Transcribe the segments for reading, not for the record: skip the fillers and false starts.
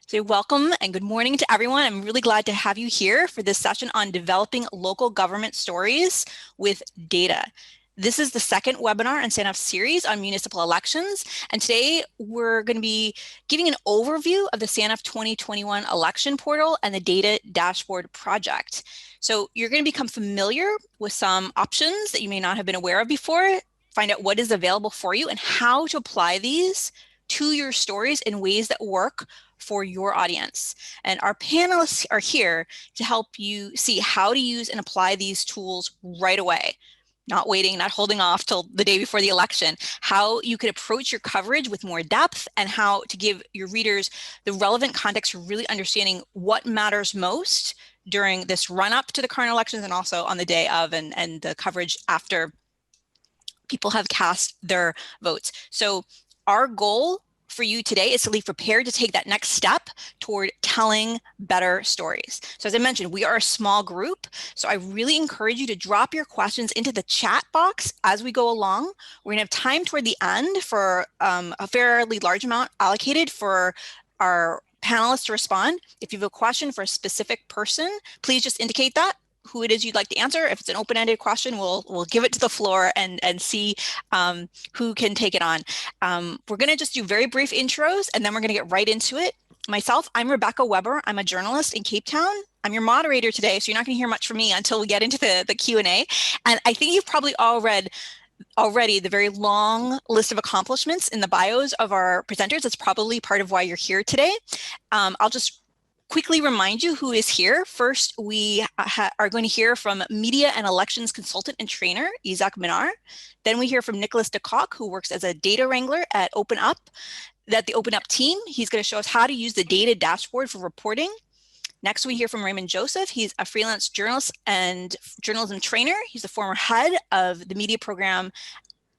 So welcome and good morning to everyone. I'm really glad to have you here for this session on developing local government stories with data. This is the second webinar in SANEF series on municipal elections, and today we're going to be giving an overview of the SANEF 2021 election portal and the data dashboard project. So you're going to become familiar with some options that you may not have been aware of before, find out what is available for you and how to apply these to your stories in ways that work for your audience. And our panelists are here to help you see how to use and apply these tools right away. Not waiting, not holding off till the day before the election, how you could approach your coverage with more depth and how to give your readers the relevant context for really understanding what matters most during this run up to the current elections and also on the day of and the coverage after people have cast their votes. So our goal for you today is to be prepared to take that next step toward telling better stories. So as I mentioned, we are a small group, so I really encourage you to drop your questions into the chat box as we go along. We're gonna have time toward the end for a fairly large amount allocated for our panelists to respond. If you have a question for a specific person, please just indicate that, who it is you'd like to answer. If it's an open-ended question, we'll give it to the floor and see who can take it on. We're going to just do very brief intros, and then we're going to get right into it. Myself, I'm Rebecca Weber. I'm a journalist in Cape Town. I'm your moderator today, so you're not going to hear much from me until we get into the Q&A. And I think you've probably all read already the very long list of accomplishments in the bios of our presenters. That's probably part of why you're here today. I'll just quickly remind you who is here. First, we are going to hear from media and elections consultant and trainer, Isaac Minar. Then we hear from Nicholas DeCock, who works as a data wrangler at the Open Up team. He's going to show us how to use the data dashboard for reporting. Next, we hear from Raymond Joseph. He's a freelance journalist and journalism trainer. He's the former head of the media program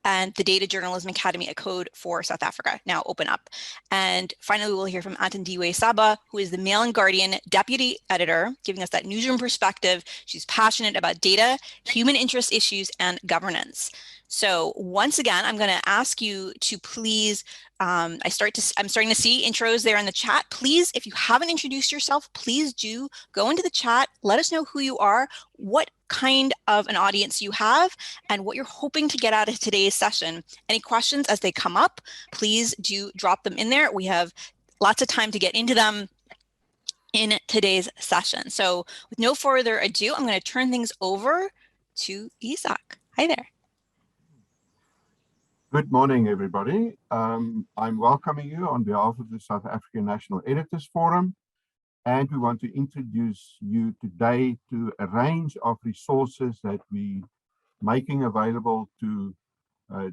and the Data Journalism Academy at Code for South Africa, now Open Up. And finally, we'll hear from Atandiwe Saba, who is the Mail and Guardian deputy editor, giving us that newsroom perspective. She's passionate about data, human interest issues, and governance. So once again, I'm going to ask you to please, I'm starting to see intros there in the chat. Please, if you haven't introduced yourself, please do go into the chat. Let us know who you are, what kind of an audience you have, and what you're hoping to get out of today's session. Any questions as they come up, please do drop them in there. We have lots of time to get into them in today's session. So with no further ado, I'm going to turn things over to Isaac. Hi there. Good morning, everybody. I'm welcoming you on behalf of the South African National Editors Forum, and we want to introduce you today to a range of resources that we're making available to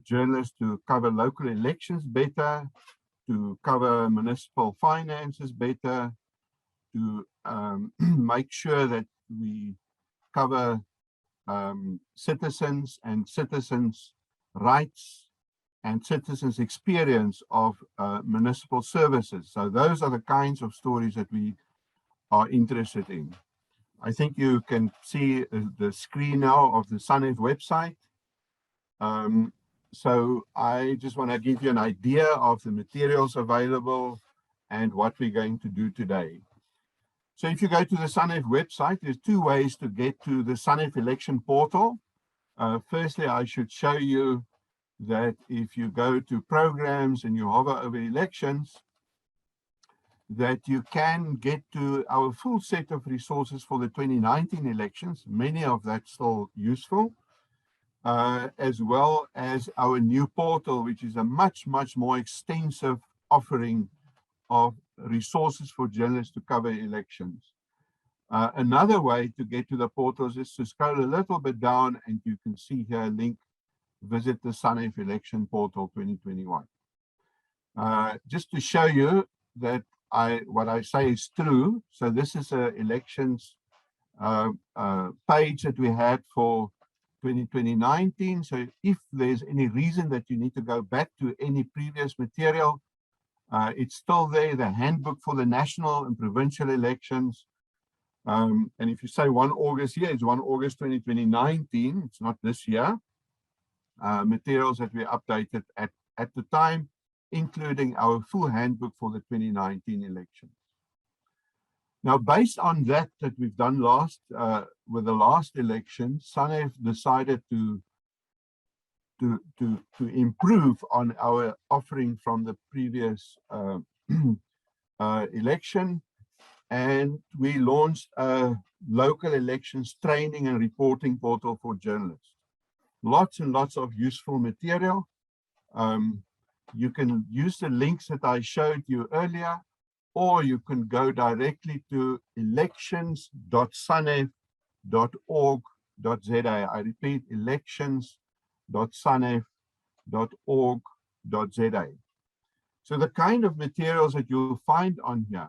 journalists to cover local elections better, to cover municipal finances better, to make sure that we cover citizens and citizens' rights and citizens' experience of municipal services. So those are the kinds of stories that we are interested in. I think you can see the screen now of the SANEF website. So I just want to give you an idea of the materials available and what we're going to do today. So if you go to the SANEF website, there's two ways to get to the SANEF election portal. Firstly, I should show you that if you go to programs and you hover over elections, that you can get to our full set of resources for the 2019 elections, many of that still useful, as well as our new portal, which is a much more extensive offering of resources for journalists to cover elections. Another way to get to the portals is to scroll a little bit down and you can see here a link, visit the SANEF election portal 2021. Just to show you that what I say is true. So this is an elections page that we had for 2019. So if there's any reason that you need to go back to any previous material, it's still there, the handbook for the national and provincial elections. And if you say 1 August here, it's 1 August 2019, it's not this year. Materials that we updated at the time, including our full handbook for the 2019 elections. Now, based on that we've done with the last election, SANEF decided to improve on our offering from the previous election, and we launched a local elections training and reporting portal for journalists. Lots and lots of useful material. You can use the links that I showed you earlier, or you can go directly to elections.sanef.org.za. I repeat, elections.sanef.org.za. So the kind of materials that you'll find on here,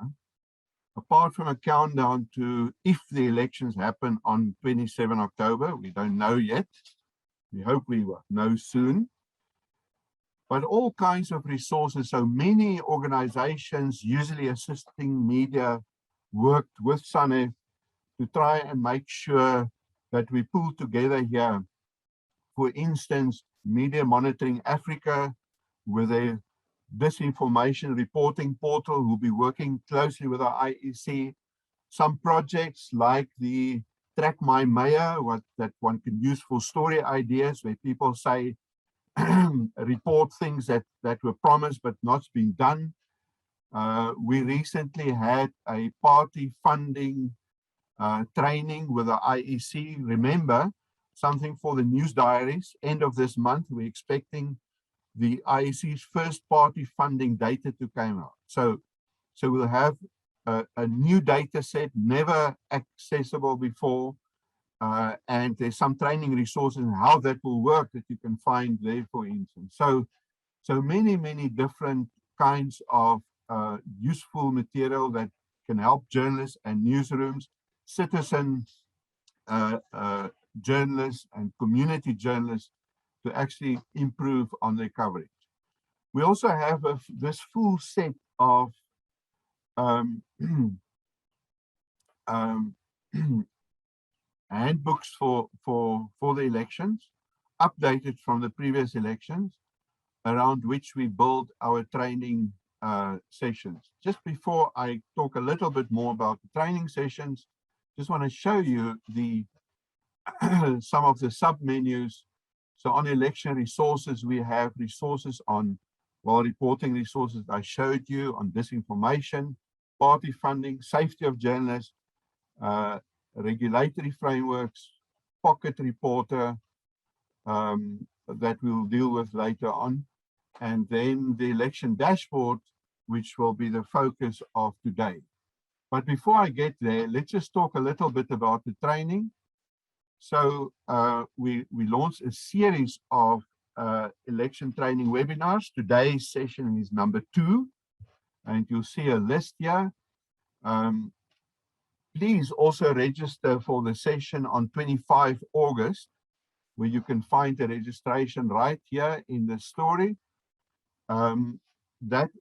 apart from a countdown to if the elections happen on 27 October, we don't know yet. We hope we will know soon. But all kinds of resources. So many organizations, usually assisting media, worked with SANEF to try and make sure that we pull together here. For instance, Media Monitoring Africa, with a disinformation reporting portal, who'll be working closely with our IEC. Some projects like the Track My Mayor, that one can use for story ideas, where people say, report things that were promised but not been done. We recently had a party funding training with the IEC. Remember, something for the news diaries. End of this month, we're expecting the IEC's first party funding data to come out. So we'll have a new data set, never accessible before. And there's some training resources and how that will work that you can find there, for instance. So many different kinds of useful material that can help journalists and newsrooms, citizens, journalists and community journalists to actually improve on their coverage. We also have this full set of handbooks for the elections, updated from the previous elections, around which we build our training sessions. Just before I talk a little bit more about the training sessions, just want to show you some of the sub-menus. So on election resources, we have resources on, reporting resources I showed you, on disinformation, party funding, safety of journalists, regulatory frameworks, pocket reporter, that we'll deal with later on, and then the election dashboard, which will be the focus of today. But before I get there, let's just talk a little bit about the training. So we launched a series of election training webinars. Today's session is number 2, and you'll see a list here. Please also register for the session on 25 August, where you can find the registration right here in the story. That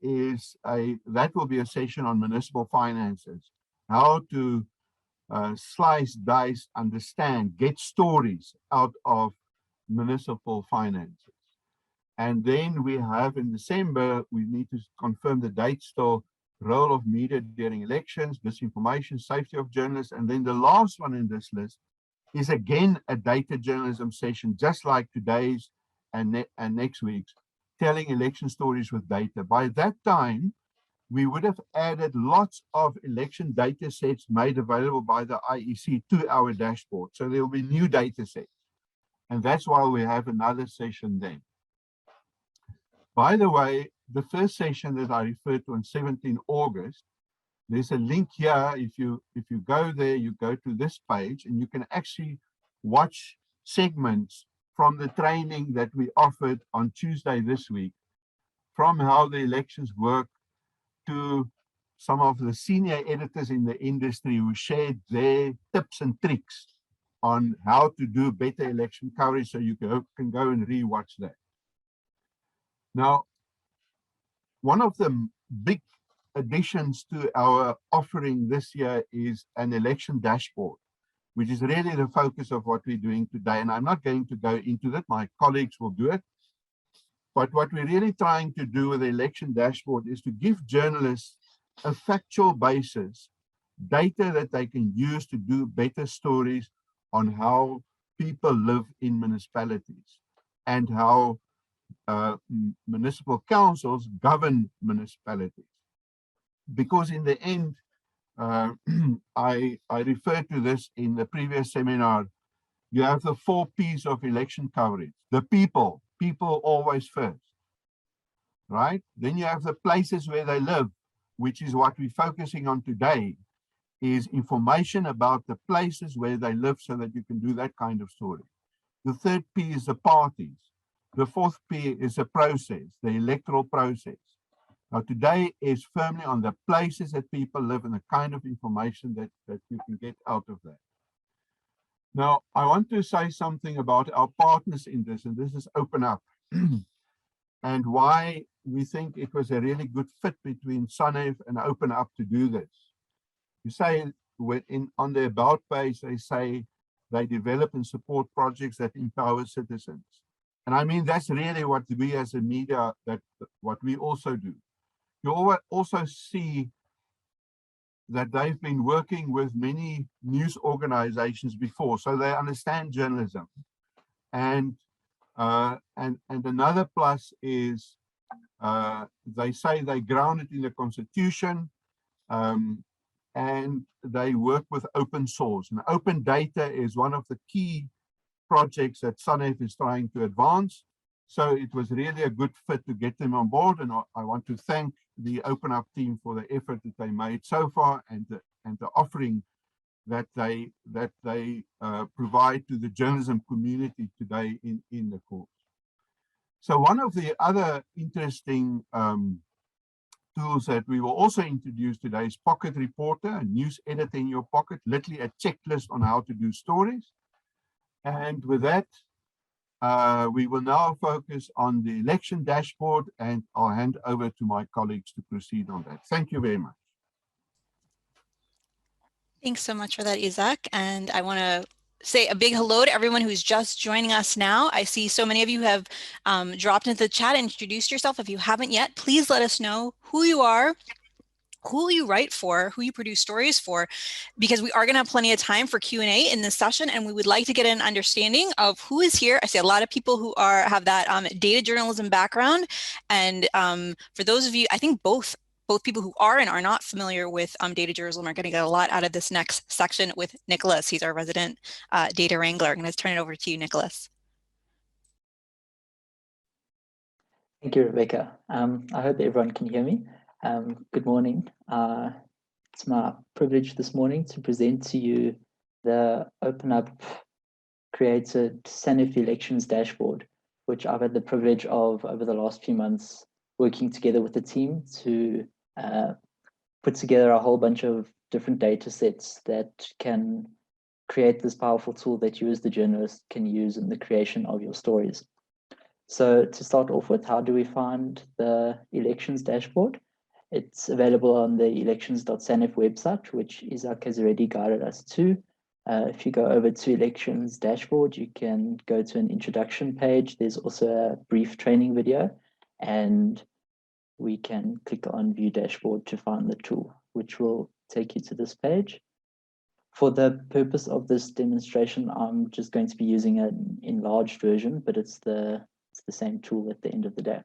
will be a session on municipal finances, how to slice, dice, understand, get stories out of municipal finances. And then we have in December, we need to confirm the date still, role of media during elections, disinformation, safety of journalists. And then the last one in this list is again a data journalism session, just like today's and next week's, telling election stories with data. By that time, we would have added lots of election data sets made available by the IEC to our dashboard. So there will be new data sets. And that's why we have another session then. By the way, the first session that I referred to on 17 August, there's a link here. If you go there, you go to this page and you can actually watch segments from the training that we offered on Tuesday this week, from how the elections work to some of the senior editors in the industry who shared their tips and tricks on how to do better election coverage, so you can go and re-watch that. Now, one of the big additions to our offering this year is an election dashboard, which is really the focus of what we're doing today. And I'm not going to go into that, my colleagues will do it. But what we're really trying to do with the election dashboard is to give journalists a factual basis data that they can use to do better stories on how people live in municipalities and how municipal councils govern municipalities. Because in the end, I referred to this in the previous seminar, you have the 4 P's of election coverage. The people always first, right? Then you have the places where they live, which is what we're focusing on today, is information about the places where they live so that you can do that kind of story. The 3rd P is the parties. The 4th P is the process, the electoral process. Now today is firmly on the places that people live and the kind of information that you can get out of that. Now, I want to say something about our partners in this, and this is Open Up, and why we think it was a really good fit between SANEF and Open Up to do this. You say, on the About page, they say they develop and support projects that empower citizens. And I mean, that's really what we as a media, what we also do. You also see that they've been working with many news organizations before, so they understand journalism. And another plus is they say they ground it in the Constitution, and they work with open source. And open data is one of the key projects that SANEF is trying to advance. So it was really a good fit to get them on board, and I want to thank the Open Up team for the effort that they made so far and the offering that they provide to the journalism community today in the course. So one of the other interesting tools that we will also introduce today is Pocket Reporter, a news editor in your pocket, literally a checklist on how to do stories. And with that, we will now focus on the election dashboard, and I'll hand over to my colleagues to proceed on that. Thank you very much. Thanks so much for that, Isaac. And I want to say a big hello to everyone who's just joining us now. I see so many of you have dropped into the chat and introduced yourself. If you haven't yet, please let us know who you are, who you write for, who you produce stories for, because we are going to have plenty of time for Q&A in this session, and we would like to get an understanding of who is here. I see a lot of people who have that data journalism background, and for those of you, I think both people who are and are not familiar with data journalism are going to get a lot out of this next section with Nicholas. He's our resident data wrangler. I'm going to turn it over to you, Nicholas. Thank you, Rebecca. I hope everyone can hear me. Good morning. It's my privilege this morning to present to you the Open Up created SANEF elections dashboard, which I've had the privilege of over the last few months working together with the team to put together a whole bunch of different data sets that can create this powerful tool that you as the journalist can use in the creation of your stories. So to start off with, how do we find the elections dashboard? It's available on the elections.sanef website, which Isaac has already guided us to. If you go over to elections dashboard, you can go to an introduction page. There's also a brief training video, and we can click on view dashboard to find the tool, which will take you to this page. For the purpose of this demonstration, I'm just going to be using an enlarged version, but it's the same tool at the end of the day.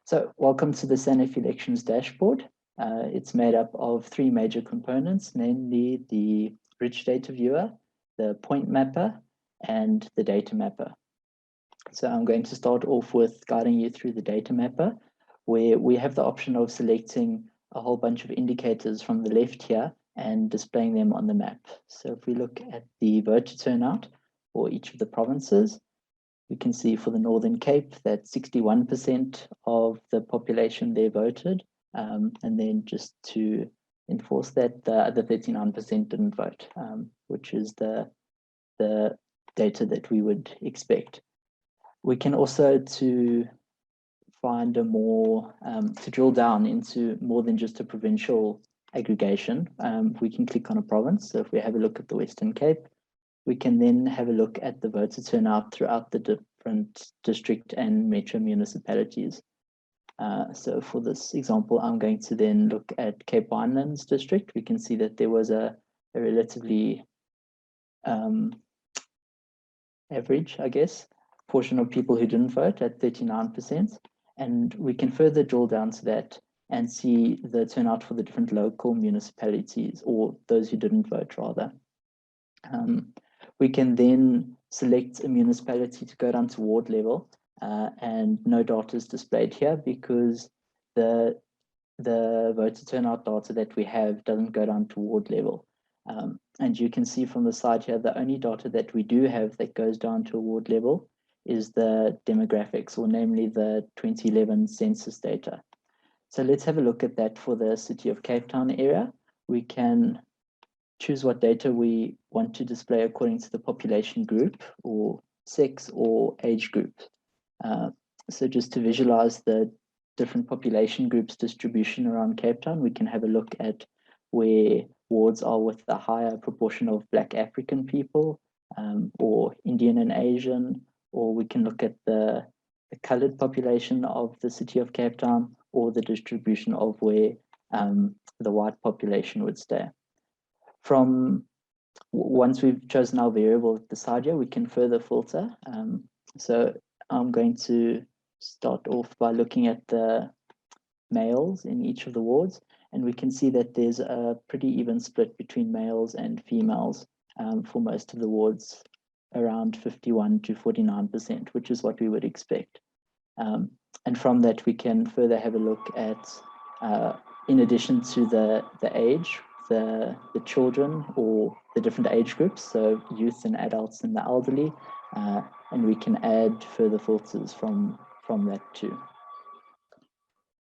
So welcome to the SANEF elections dashboard. It's made up of 3 major components, namely the rich data viewer, the point mapper, and the data mapper. So I'm going to start off with guiding you through the data mapper, where we have the option of selecting a whole bunch of indicators from the left here and displaying them on the map. So if we look at the voter turnout for each of the provinces, we can see for the Northern Cape that 61% of the population there voted. And then just to enforce that, the other 39% didn't vote, which is the data that we would expect. We can also, to find a more, to drill down into more than just a provincial aggregation, we can click on a province. So if we have a look at the Western Cape, we can then have a look at the voter turnout throughout the different district and metro municipalities. So for this example, I'm going to then look at Cape Winelands district. We can see that there was a relatively average, I guess, portion of people who didn't vote at 39%. And we can further drill down to that and see the turnout for the different local municipalities, or those who didn't vote rather. We can then select a municipality to go down to ward level, and no data is displayed here because the voter turnout data that we have doesn't go down to ward level. And you can see from the side here, the only data that we do have that goes down to a ward level is the demographics, or namely the 2011 census data. So let's have a look at that for the City of Cape Town area. We can choose what data we want to display according to the population group, or sex, or age group. So just to visualize the different population groups distribution around Cape Town, we can have a look at where wards are with the higher proportion of Black African people, or Indian and Asian, or we can look at the colored population of the City of Cape Town, or the distribution of where the white population would stay. From once we've chosen our variable at the side here, we can further filter. So I'm going to start off by looking at the males in each of the wards, and we can see that there's a pretty even split between males and females for most of the wards, around 51 to 49%, which is what we would expect. And from that, we can further have a look at, in addition to the age, the children, or the different age groups, so youth and adults and the elderly, and we can add further filters from that too.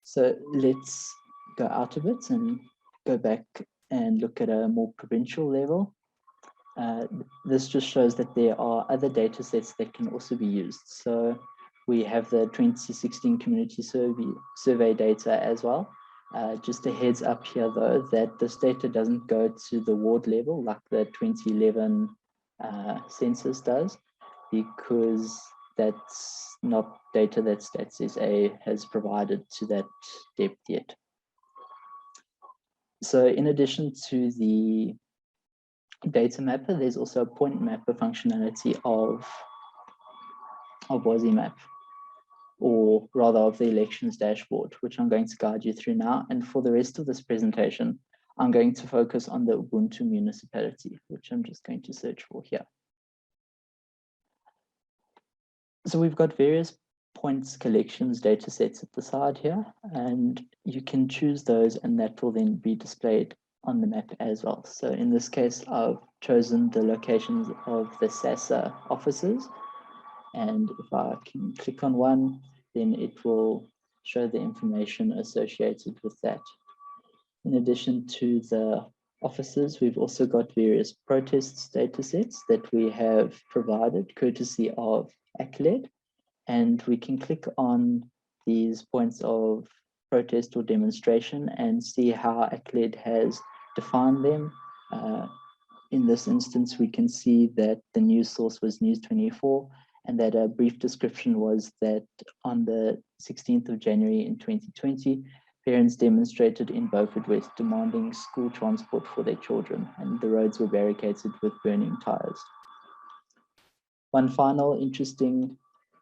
So let's go out of it and go back and look at a more provincial level. This just shows that there are other data sets that can also be used. So we have the 2016 community survey data as well. Just a heads up here though, that this data doesn't go to the ward level like the 2011 census does, because that's not data that Stats SA has provided to that depth yet. So in addition to the data mapper, there's also a point mapper functionality of WASI-Map, or rather of the elections dashboard, which I'm going to guide you through now. And for the rest of this presentation, I'm going to focus on the Ubuntu municipality, which I'm just going to search for here. So we've got various points collections data sets at the side here, and you can choose those, and that will then be displayed on the map as well. So in this case, I've chosen the locations of the SASA offices, and if I can click on one, then it will show the information associated with that. In addition to the offices, we've also got various protests data sets that we have provided courtesy of ACLED, and we can click on these points of protest or demonstration and see how ACLED has defined them. In this instance, we can see that the news source was News 24, and that a brief description was that on the 16th of January in 2020, parents demonstrated in Beaufort West demanding school transport for their children, and the roads were barricaded with burning tires. One final interesting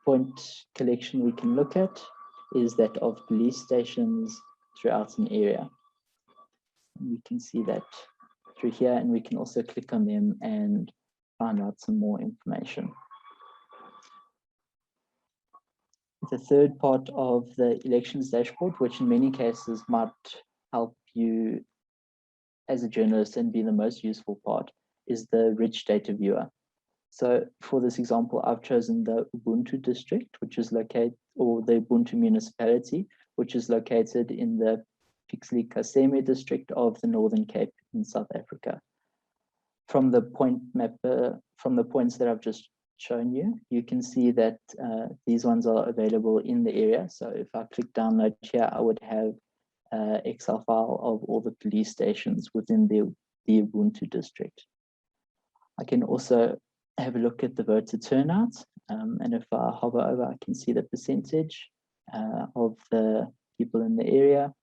point collection we can look at is that of police stations throughout an area. And we can see that through here, and we can also click on them and find out some more information. The third part of the elections dashboard, which in many cases might help you as a journalist and be the most useful part, is the rich data viewer. So for this example, I've chosen the Ubuntu district, which is located, or the Ubuntu municipality, which is located in the Pixley Kaseme district of the Northern Cape in South Africa. From the point mapper, from the points that I've just shown you, you can see that these ones are available in the area. So if I click download here, I would have an Excel file of all the police stations within the Ubuntu district. I can also have a look at the voter turnout, and if I hover over, I can see the percentage of the people in the area,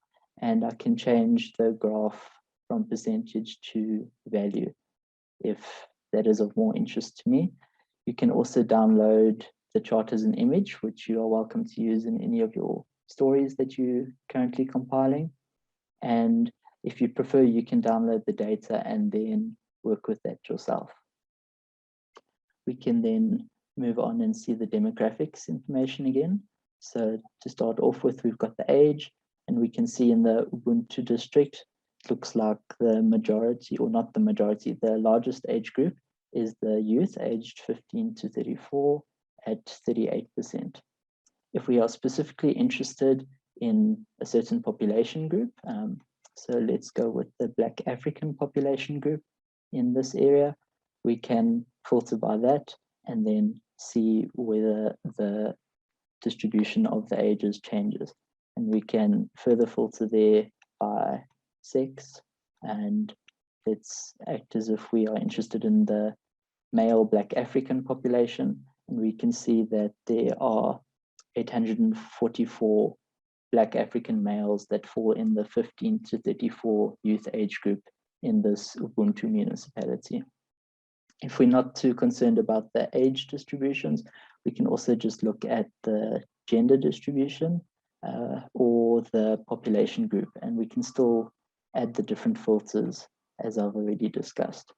and I can change the graph from percentage to value if that is of more interest to me. You can also download the chart as an image, which you are welcome to use in any of your stories that you're currently compiling. And if you prefer, you can download the data and then work with that yourself. We can then move on and see the demographics information again. So to start off with, we've got the age, and we can see in the Ubuntu district, it looks like the majority, or not the majority, the largest age group is the youth aged 15 to 34 at 38%. If we are specifically interested in a certain population group, so let's go with the Black African population group in this area, we can filter by that and then see whether the distribution of the ages changes. And we can further filter there by sex, and let's act as if we are interested in the male Black African population, and we can see that there are 844 Black African males that fall in the 15 to 34 youth age group in this Ubuntu municipality. If we're not too concerned about the age distributions, we can also just look at the gender distribution or the population group, and we can still add the different filters as I've already discussed.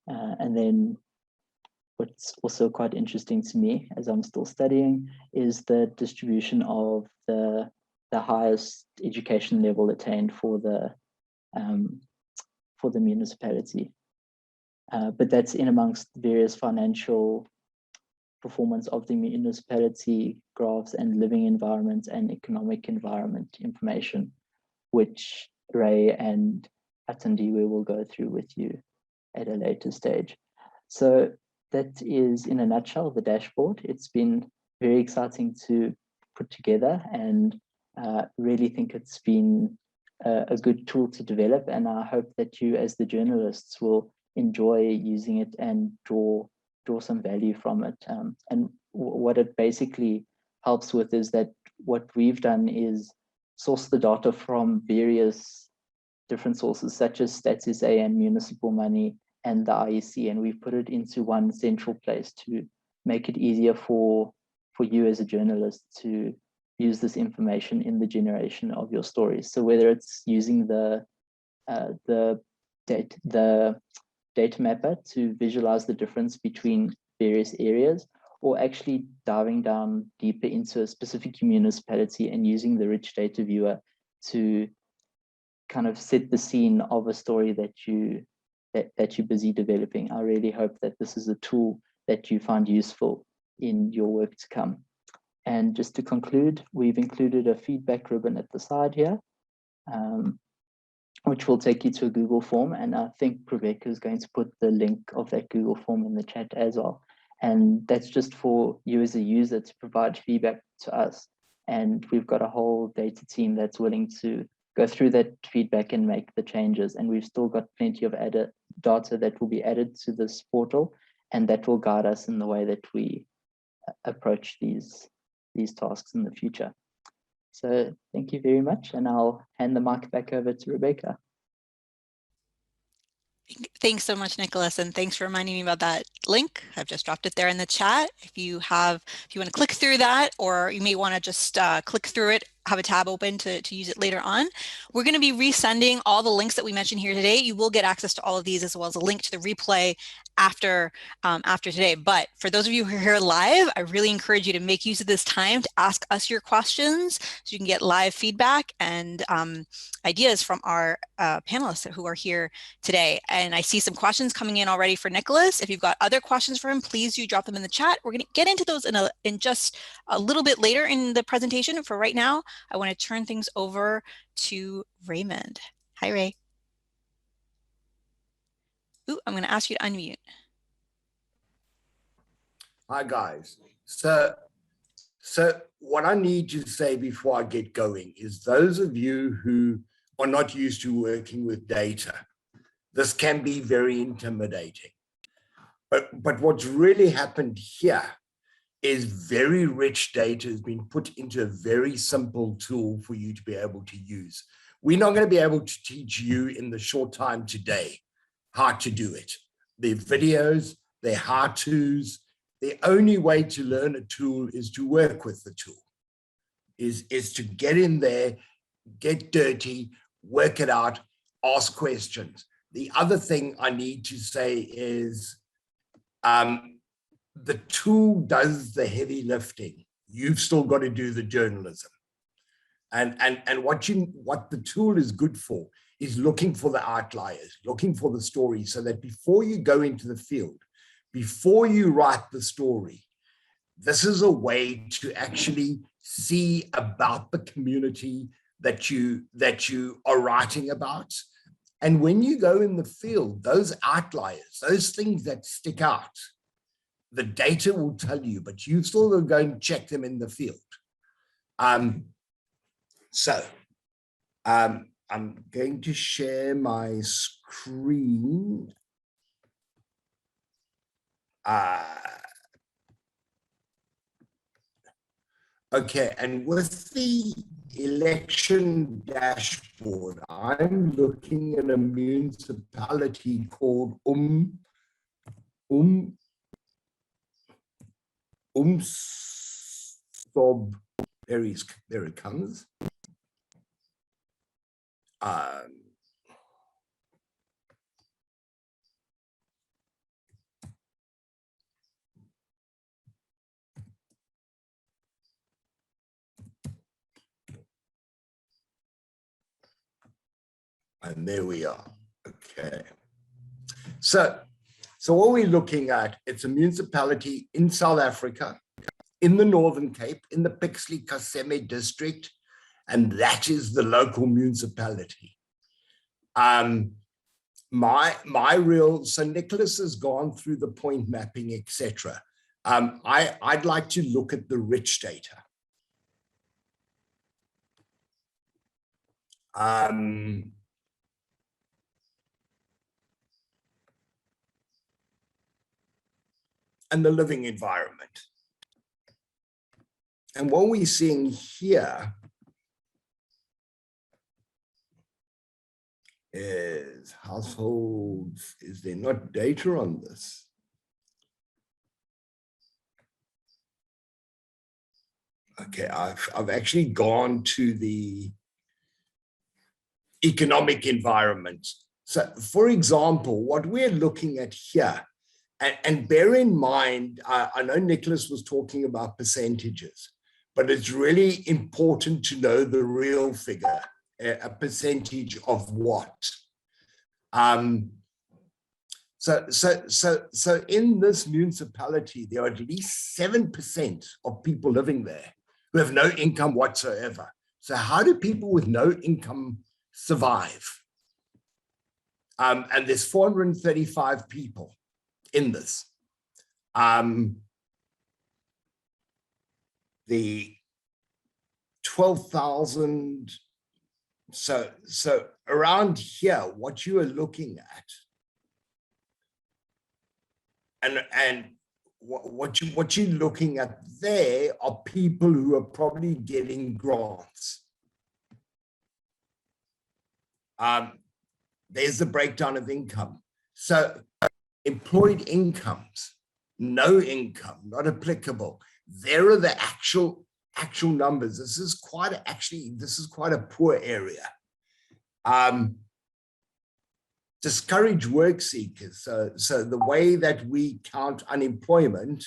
And then what's also quite interesting to me as I'm still studying is the distribution of the highest education level attained for the municipality. But that's in amongst various financial performance of the municipality graphs and living environment and economic environment information, which Ray and Atandiwe will go through with you at a later stage. So that is, in a nutshell, the dashboard. It's been very exciting to put together, and really think it's been a good tool to develop, and I hope that you as the journalists will enjoy using it and draw some value from it. And what it basically helps with is that what we've done is source the data from various different sources such as Stats SA and Municipal Money and the IEC, and we've put it into one central place to make it easier for you as a journalist to use this information in the generation of your stories. So whether it's using the data mapper to visualize the difference between various areas, or actually diving down deeper into a specific municipality and using the rich data viewer to kind of set the scene of a story that you're busy developing. I really hope that this is a tool that you find useful in your work to come. And just to conclude, we've included a feedback ribbon at the side here, which will take you to a Google form. And I think Rebecca is going to put the link of that Google form in the chat as well. And that's just for you as a user to provide feedback to us. And we've got a whole data team that's willing to go through that feedback and make the changes. And we've still got plenty of added data that will be added to this portal, and that will guide us in the way that we approach these tasks in the future. So thank you very much, and I'll hand the mic back over to Rebecca. Thanks so much, Nicholas, and thanks for reminding me about that link. I've just dropped it there in the chat. If you want to click through that, or you may want to just click through it, have a tab open to use it later on. We're going to be resending all the links that we mentioned here today. You will get access to all of these, as well as a link to the replay after today. But for those of you who are here live, I really encourage you to make use of this time to ask us your questions so you can get live feedback and ideas from our panelists who are here today. And I see some questions coming in already for Nicholas. If you've got other questions for him, please do drop them in the chat. We're going to get into those in just a little bit later in the presentation. For right now, I want to turn things over to Raymond. Hi, Ray. Ooh, I'm going to ask you to unmute. Hi, guys. So what I need to say before I get going is those of you who are not used to working with data, this can be very intimidating. But what's really happened here is very rich data has been put into a very simple tool for you to be able to use. We're not going to be able to teach you in the short time today how to do it. The videos, the how-tos, the only way to learn a tool is to work with the tool, is to get in there, get dirty, work it out, ask questions. The other thing I need to say is the tool does the heavy lifting. You've still got to do the journalism. And what the tool is good for is looking for the outliers, looking for the story, so that before you go into the field, before you write the story, this is a way to actually see about the community that you are writing about. And when you go in the field, those outliers, those things that stick out, the data will tell you, but you still got to go and check them in the field. I'm going to share my screen. Okay, and with the election dashboard, I'm looking at a municipality called there it comes. And there we are. Okay. So what we're looking at, it's a municipality in South Africa, in the Northern Cape, in the Pixley-Kaseme district, and that is the local municipality. So Nicholas has gone through the point mapping, etc. I'd like to look at the rich data. And the living environment. And what we're seeing here is households. Is there not data on this? Okay, I've actually gone to the economic environment. So for example, what we're looking at here, and bear in mind, I know Nicholas was talking about percentages, but it's really important to know the real figure, a percentage of what. So in this municipality, there are at least 7% of people living there who have no income whatsoever. So how do people with no income survive? And there's 435 people in this. The 12,000, so around here, what you are looking at, and what you're looking at there are people who are probably getting grants. There's the breakdown of income. So employed incomes, no income, not applicable. There are the actual numbers. This is quite a poor area. Discourage work seekers. So the way that we count unemployment,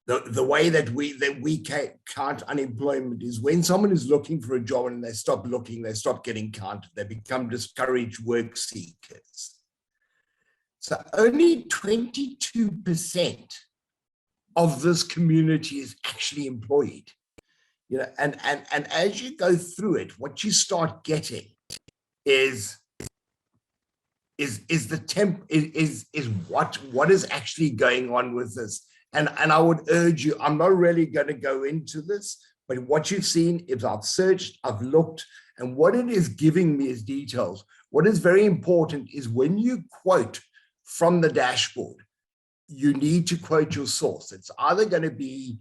the way that we count unemployment is when someone is looking for a job and they stop looking, they stop getting counted, they become discouraged work seekers. So only 22% of this community is actually employed. You know, and as you go through it, what you start getting is what is actually going on with this. And I would urge you, I'm not really going to go into this, but what you've seen is I've searched, I've looked, and what it is giving me is details. What is very important is when you quote from the dashboard, you need to quote your source. It's either going to be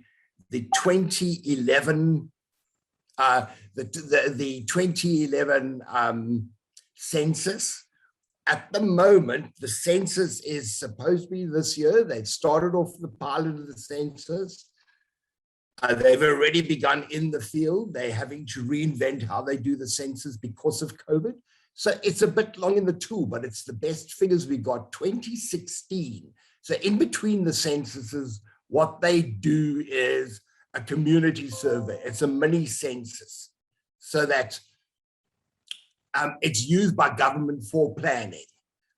the 2011 the 2011 census. At the moment, the census is supposed to be this year. They've started off the pilot of the census. They've already begun in the field. They're having to reinvent how they do the census because of COVID. So it's a bit long in the tool, but it's the best figures we got, 2016. So in between the censuses, what they do is a community survey. It's a mini census, so that it's used by government for planning.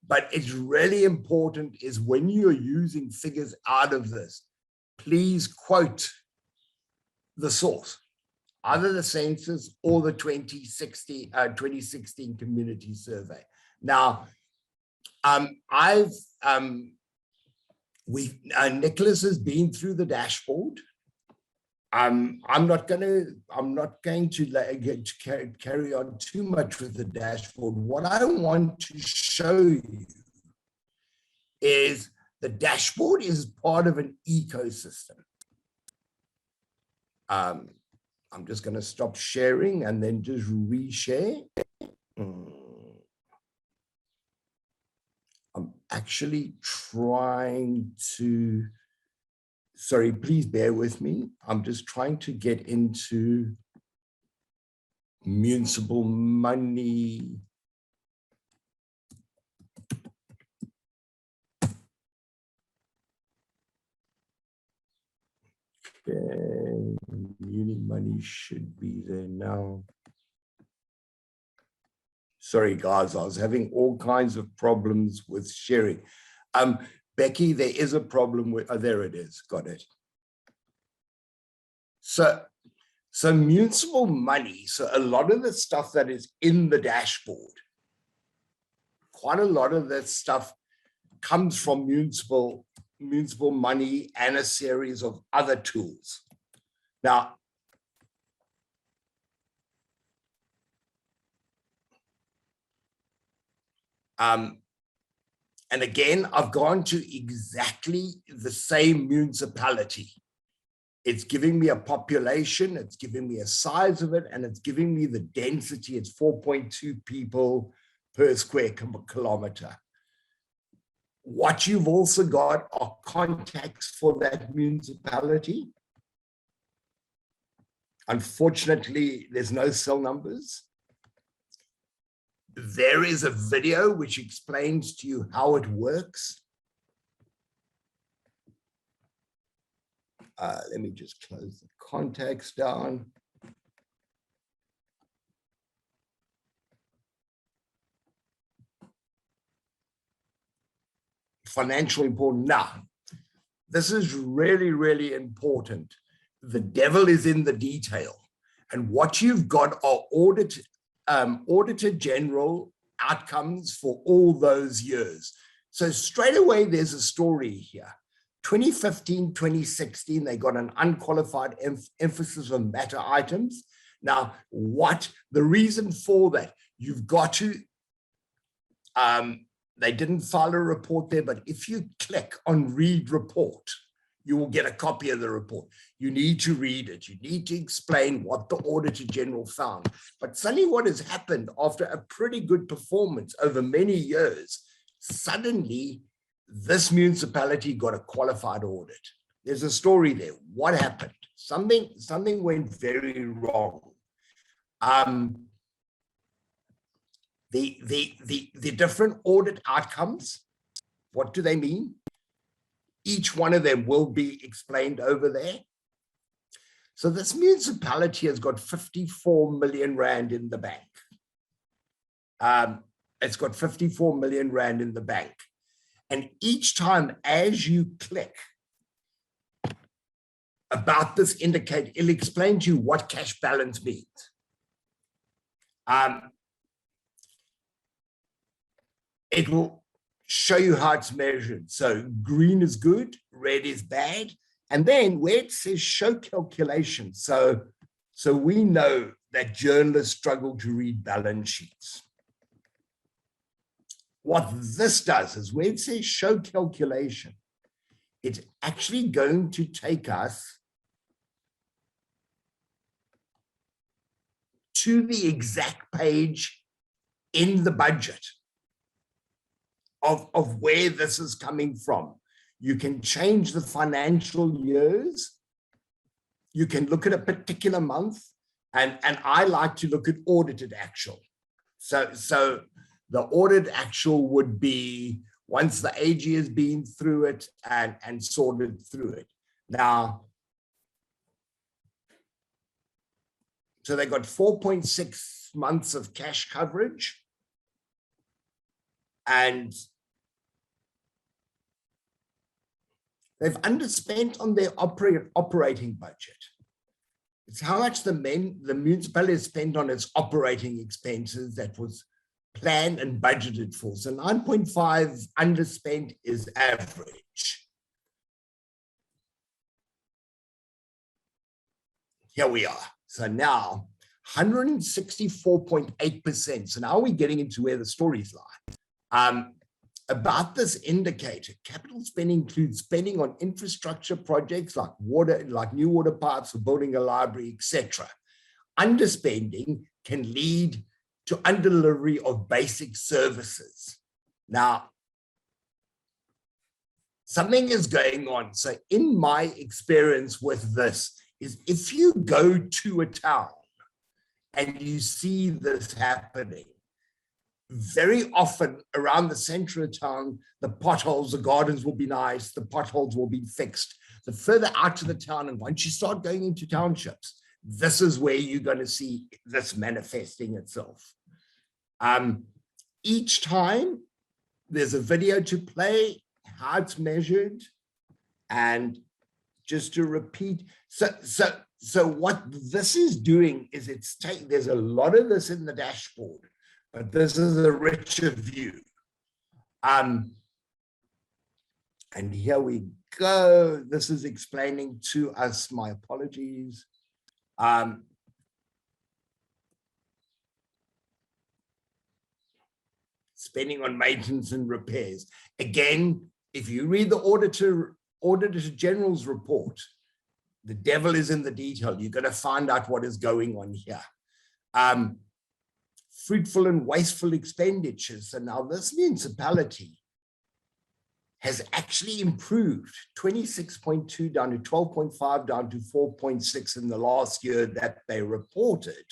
But it's really important is when you're using figures out of this, please quote the source, either the census or the 2016 community survey. Now, Nicholas has been through the dashboard. I'm not going to carry on too much with the dashboard. What I want to show you is the dashboard is part of an ecosystem. I'm just going to stop sharing and then just reshare. I'm actually trying to, sorry, please bear with me. I'm just trying to get into municipal money. Okay, muni money should be there now. Sorry, guys, I was having all kinds of problems with sharing. Becky, there is a problem with, oh, there it is, got it. So municipal money, so a lot of the stuff that is in the dashboard, quite a lot of that stuff comes from municipal money and a series of other tools. Now, and again, I've gone to exactly the same municipality. It's giving me a population, it's giving me a size of it, and it's giving me the density. It's 4.2 people per square kilometer. What you've also got are contacts for that municipality. Unfortunately, there's no cell numbers. There is a video which explains to you how it works. Let me just close the contacts down. Financially important. Now, this is really, really important. The devil is in the detail. And what you've got are Auditor General outcomes for all those years. So straight away, there's a story here. 2015, 2016, they got an unqualified emphasis on matter items. Now, what the reason for that? You've got to, they didn't file a report there, but if you click on read report, you will get a copy of the report. You need to read it. You need to explain what the Auditor General found. But suddenly what has happened after a pretty good performance over many years, suddenly this municipality got a qualified audit. There's a story there. What happened? Something went very wrong. The different audit outcomes, what do they mean? Each one of them will be explained over there. So this municipality has got 54 million Rand in the bank. It's got 54 million Rand in the bank. And each time as you click about this indicator, it'll explain to you what cash balance means. It will show you how it's measured. So green is good, red is bad. And then where it says show calculation. So we know that journalists struggle to read balance sheets. What this does is where it says show calculation, it's actually going to take us to the exact page in the budget of where this is coming from. You can change the financial years. You can look at a particular month, and I like to look at audited actual. So the audit actual would be once the AG has been through it and sorted through it. Now, so they got 4.6 months of cash coverage, and they've underspent on their operating budget. It's how much the municipality has spent on its operating expenses that was planned and budgeted for. So 9.5 underspent is average. Here we are. So now 164.8%. So now we're getting into where the stories lie. About this indicator, capital spending includes spending on infrastructure projects like water, like new water pipes or building a library, etc. Underspending can lead to underdelivery of basic services. Now, something is going on. So in my experience with this is if you go to a town and you see this happening, very often around the center of town, the potholes, the gardens will be nice, the potholes will be fixed. The further out to the town, and once you start going into townships, this is where you're going to see this manifesting itself. Each time there's a video to play, how it's measured, and just to repeat. So what this is doing is there's a lot of this in the dashboard, but this is a richer view. And here we go. This is explaining to us, my apologies. Spending on maintenance and repairs. Again, if you read the Auditor General's report, the devil is in the detail. You're going to find out what is going on here. Fruitful and wasteful expenditures. So now this municipality has actually improved 26.2 down to 12.5 down to 4.6 in the last year that they reported.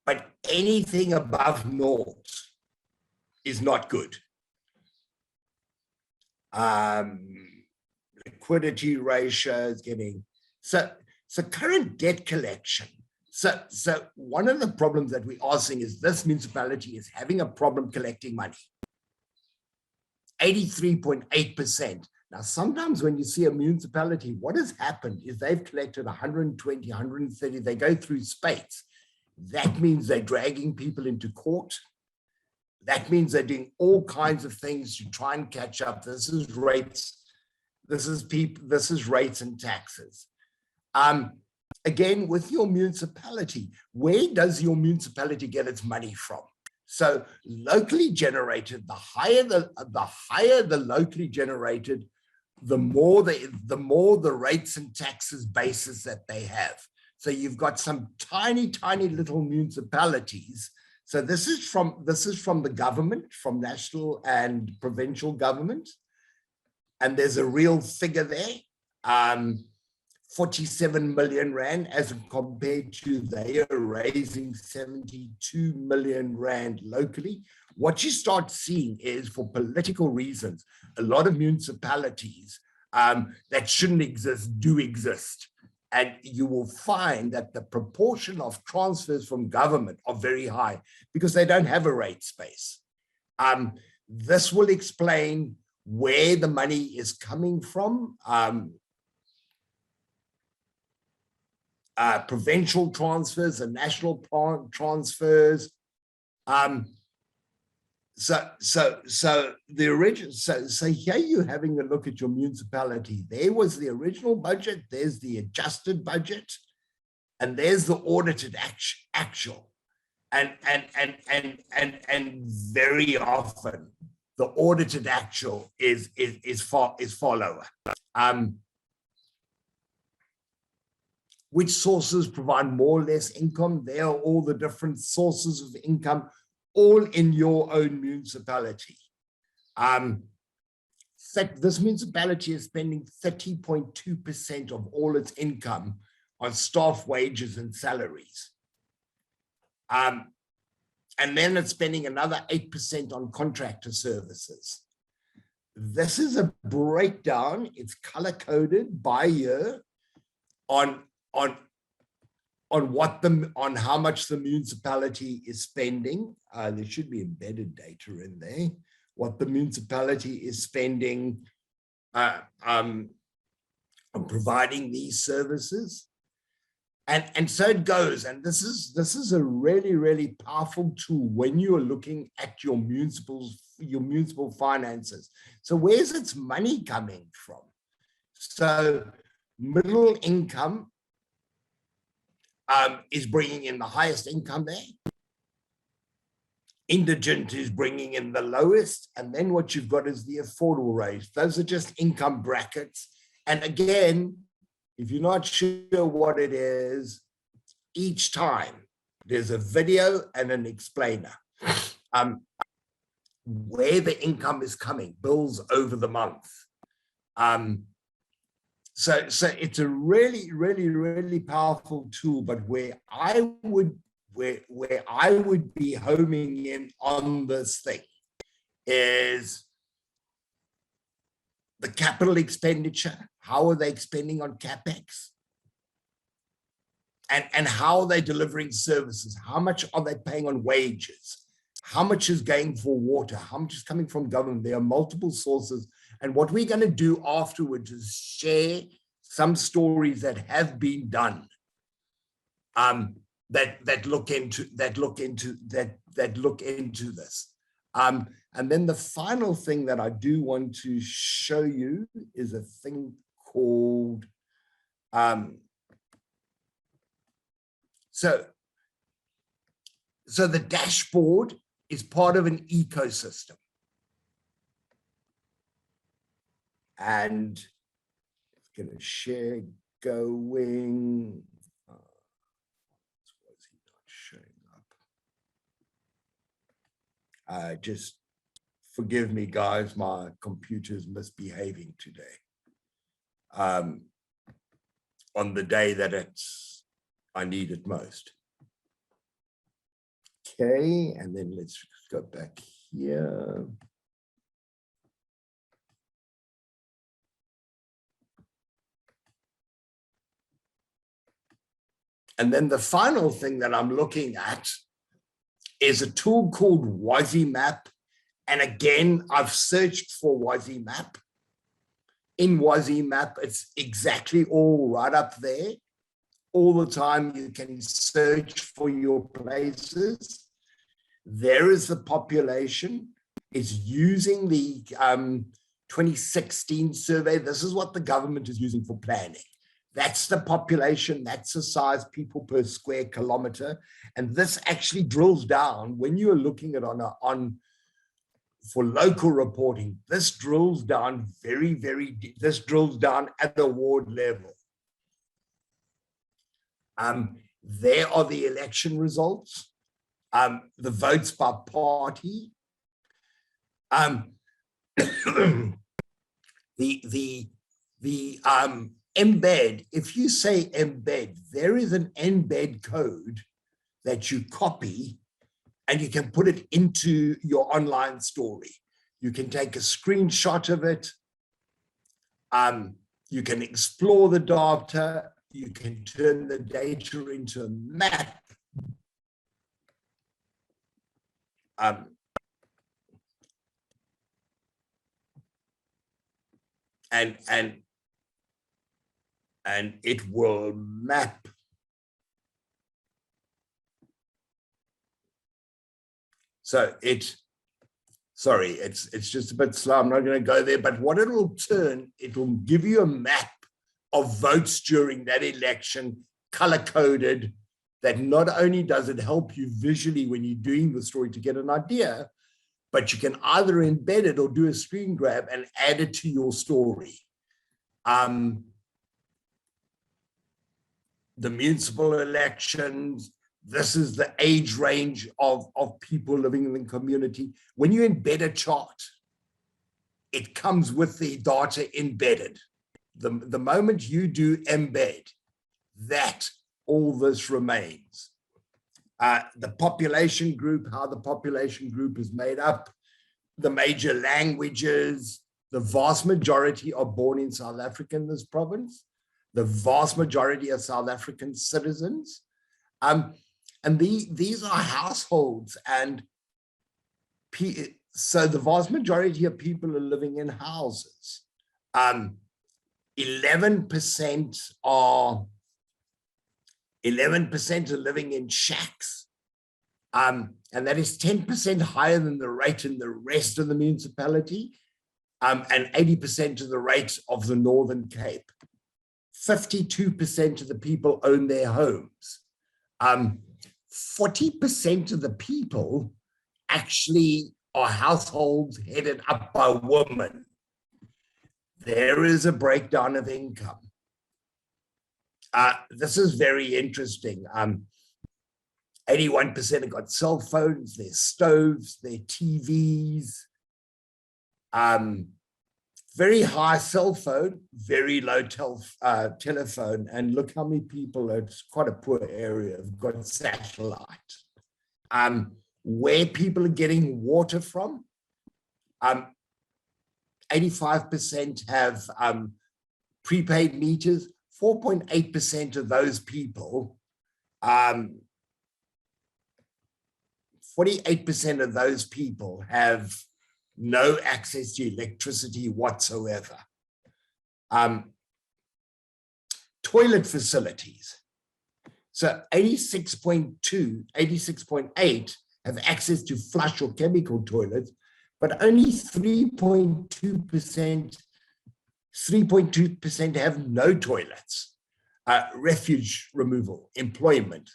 But anything above naught is not good. Liquidity ratio is getting, so current debt collection. So one of the problems that we are seeing is this municipality is having a problem collecting money. 83.8%. Now, sometimes when you see a municipality, what has happened is they've collected 120, 130, they go through spates. That means they're dragging people into court. That means they're doing all kinds of things to try and catch up. This is rates. This is rates and taxes. Again, with your municipality, where does your municipality get its money from? So locally generated, the higher the locally generated, the more the rates and taxes basis that they have. So you've got some tiny little municipalities. So this is from the government, from national and provincial government, and there's a real figure there. 47 million rand as compared to they are raising 72 million rand locally. What you start seeing is, for political reasons, a lot of municipalities that shouldn't exist do exist. And you will find that the proportion of transfers from government are very high because they don't have a rate space. This will explain where the money is coming from. Provincial transfers and national transfers. So the original. So here you're having a look at your municipality. There was the original budget. There's the adjusted budget, and there's the audited actual. And very often, the audited actual is far lower. Which sources provide more or less income? There are all the different sources of income, all in your own municipality. This municipality is spending 30.2% of all its income on staff wages and salaries. And then it's spending another 8% on contractor services. This is a breakdown. It's color-coded by year on how much the municipality is spending. There should be embedded data in there. What the municipality is spending on providing these services. And so it goes. And this is a really, really powerful tool when you are looking at your municipal finances. So where's its money coming from? So middle income is bringing in the highest income there. Indigent is bringing in the lowest. And then what you've got is the affordable rate. Those are just income brackets. And again, if you're not sure what it is, each time there's a video and an explainer. Where the income is coming, bills over the month. So it's a really, really, really powerful tool, but where I would be homing in on this thing is the capital expenditure. How are they spending on CapEx? And how are they delivering services? How much are they paying on wages? How much is going for water? How much is coming from government? There are multiple sources. And what we're going to do afterwards is share some stories that have been done that look into this. And then the final thing that I do want to show you is a thing called so the dashboard is part of an ecosystem. And it's going to share going. Why is he not showing up? Just forgive me, guys. My computer's misbehaving today. On the day that I need it most. Okay, and then let's go back here. And then the final thing that I'm looking at is a tool called WASI-Map. And again, I've searched for WASI-Map. In WASI-Map, it's exactly all right up there. All the time you can search for your places. There is the population. It's using the 2016 survey. This is what the government is using for planning. That's the population, that's the size, people per square kilometer. And this actually drills down when you are looking at for local reporting, this drills down very, very deep. This drills down at the ward level. There are the election results, the votes by party, the embed. If you say embed, there is an embed code that you copy and you can put it into your online story. You can take a screenshot of it. You can explore the data. You can turn the data into a map. And it will map. So it's just a bit slow. I'm not going to go there, but what it will give you a map of votes during that election, color-coded, that not only does it help you visually when you're doing the story to get an idea, but you can either embed it or do a screen grab and add it to your story. The municipal elections, this is the age range of people living in the community. When you embed a chart, it comes with the data embedded. The moment you do embed, that all this remains. The population group, how the population group is made up, the major languages, the vast majority are born in South Africa in this province. The vast majority are South African citizens. And these are households, and so the vast majority of people are living in houses. 11% are living in shacks. And that is 10% higher than the rate in the rest of the municipality, and 80% of the rate of the Northern Cape. 52% of the people own their homes. 40% of the people actually are households headed up by women. There is a breakdown of income. This is very interesting. 81% have got cell phones, their stoves, their TVs. Very high cell phone, very low telephone. And look how many people, it's quite a poor area, have got satellite. Where people are getting water from, 85% have prepaid meters. 4.8% of those people, 48% of those people have no access to electricity whatsoever. Toilet facilities. So 86.8 have access to flush or chemical toilets, but only 3.2% have no toilets. Refuge removal, employment,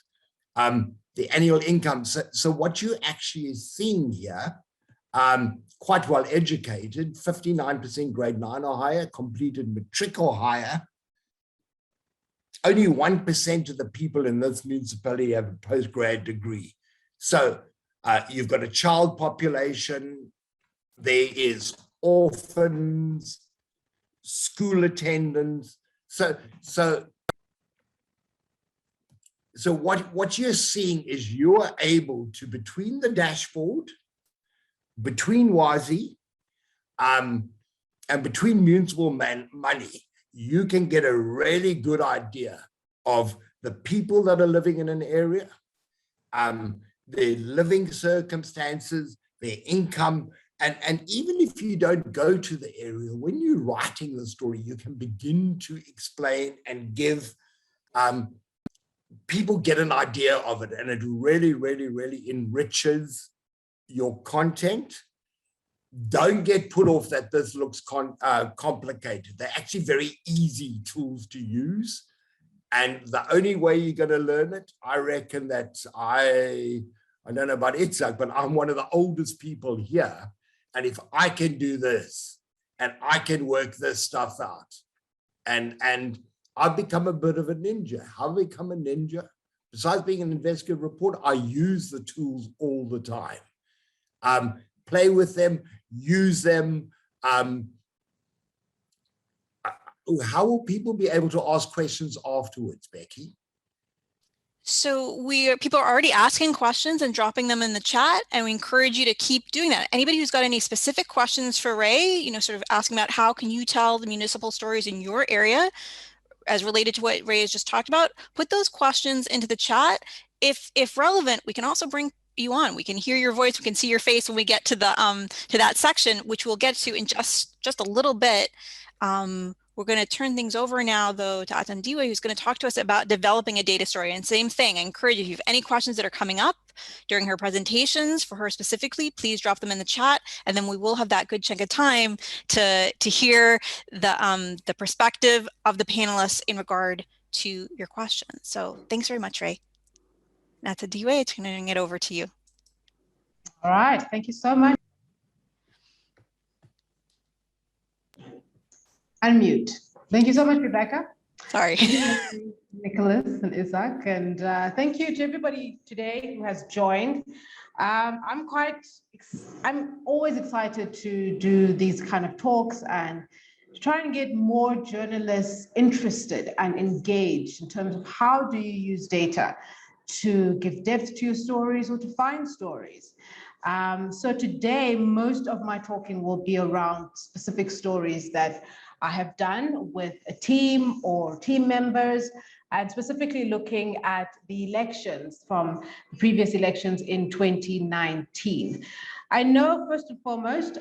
the annual income. So what you're actually seeing here, quite well educated, 59% grade 9 or higher, completed matric or higher. Only 1% of the people in this municipality have a postgrad degree. So you've got a child population, there is orphans, school attendants. So what you're seeing is you're able to, between the dashboard, between WASI, and between municipal money, you can get a really good idea of the people that are living in an area, their living circumstances, their income, and even if you don't go to the area, when you're writing the story, you can begin to explain and give people get an idea of it, and it really, really, really enriches your content. Don't get put off that this looks complicated. They're actually very easy tools to use. And the only way you're going to learn it, I reckon that I don't know about Itzhak, but I'm one of the oldest people here. And if I can do this and I can work this stuff out, and I've become a bit of a ninja. How have I become a ninja? Besides being an investigative reporter, I use the tools all the time. Play with them, use them. How will people be able to ask questions afterwards, Becky? So people are already asking questions and dropping them in the chat, and we encourage you to keep doing that. Anybody who's got any specific questions for Ray, sort of asking about how can you tell the municipal stories in your area as related to what Ray has just talked about, put those questions into the chat. If relevant, we can also bring you on. We can hear your voice, we can see your face when we get to the to that section, which we'll get to in just a little bit. We're going to turn things over now, though, to Atandiwe, who's going to talk to us about developing a data story. And same thing, I encourage you, if you have any questions that are coming up during her presentations, for her specifically, please drop them in the chat, and then we will have that good chunk of time to hear the perspective of the panelists in regard to your questions. So thanks very much, Ray. Atandiwe, turning it over to you. All right, thank you so much. Unmute. Thank you so much, Rebecca. Sorry. Nicholas and Isaac, and thank you to everybody today who has joined. I'm always excited to do these kind of talks and to try and get more journalists interested and engaged in terms of how do you use data to give depth to your stories or to find stories. So today, most of my talking will be around specific stories that I have done with a team or team members, and specifically looking at the elections from the previous elections in 2019. I know first and foremost,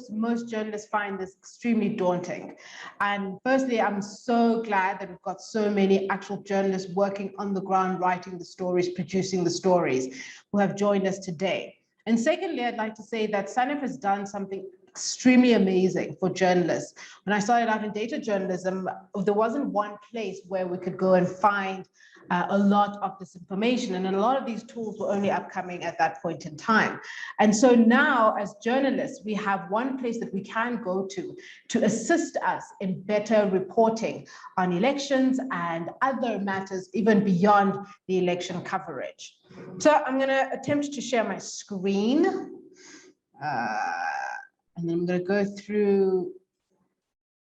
most journalists find this extremely daunting. And firstly, I'm so glad that we've got so many actual journalists working on the ground, writing the stories, producing the stories, who have joined us today. And secondly, I'd like to say that SANEF has done something extremely amazing for journalists. When I started out in data journalism, there wasn't one place where we could go and find a lot of this information, and a lot of these tools were only upcoming at that point in time. And so now, as journalists, we have one place that we can go to assist us in better reporting on elections and other matters, even beyond the election coverage. So I'm going to attempt to share my screen, and then I'm going to go through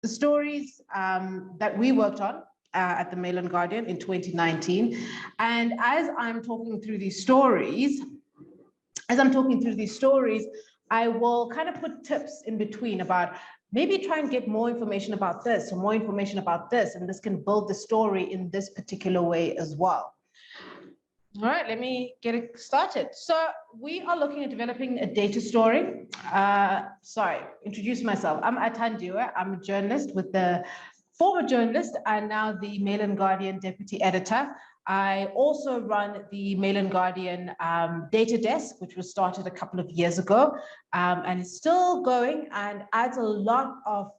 the stories that we worked on at the Mail and Guardian in 2019. And as I'm talking through these stories, I will kind of put tips in between about maybe try and get more information about this or more information about this, and this can build the story in this particular way as well. All right, let me get it started. So we are looking at developing a data story. Introduce myself. I'm Atan Diwa. I'm a journalist with the former journalist and now the Mail and Guardian deputy editor. I also run the Mail and Guardian data desk, which was started a couple of years ago, and it's still going and adds a lot of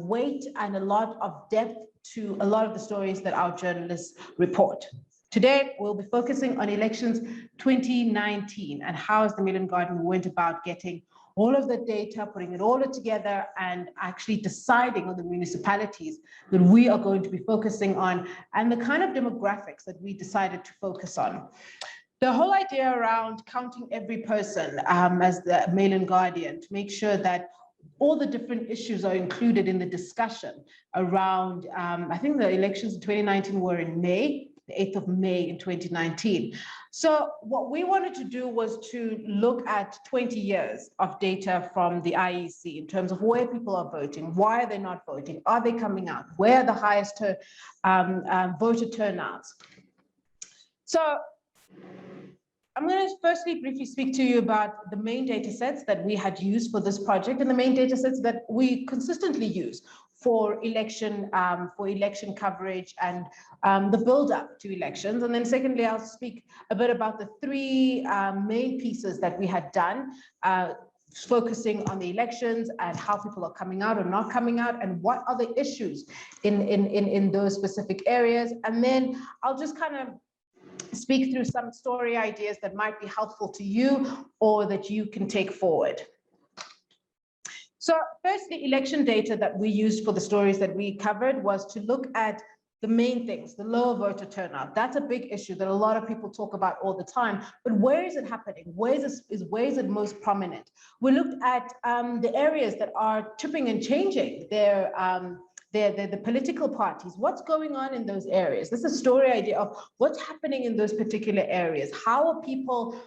weight and a lot of depth to a lot of the stories that our journalists report. Today, we'll be focusing on elections 2019 and how as the Mail and Guardian went about getting all of the data, putting it all together, and actually deciding on the municipalities that we are going to be focusing on and the kind of demographics that we decided to focus on. The whole idea around counting every person as the Mail and Guardian to make sure that all the different issues are included in the discussion around, I think the elections in 2019 were in May, the 8th of May in 2019. So what we wanted to do was to look at 20 years of data from the IEC in terms of where people are voting, why are they not voting, are they coming out, where are the highest voter turnouts. So I'm going to firstly briefly speak to you about the main data sets that we had used for this project and the main data sets that we consistently use for election coverage and the build-up to elections. And then secondly, I'll speak a bit about the three main pieces that we had done, focusing on the elections and how people are coming out or not coming out and what are the issues in those specific areas. And then I'll just kind of speak through some story ideas that might be helpful to you or that you can take forward. So first, the election data that we used for the stories that we covered was to look at the main things, the lower voter turnout. That's a big issue that a lot of people talk about all the time, but where is it happening? Where is it most prominent? We looked at the areas that are chipping and changing the political parties. What's going on in those areas? This is a story idea of what's happening in those particular areas. How are people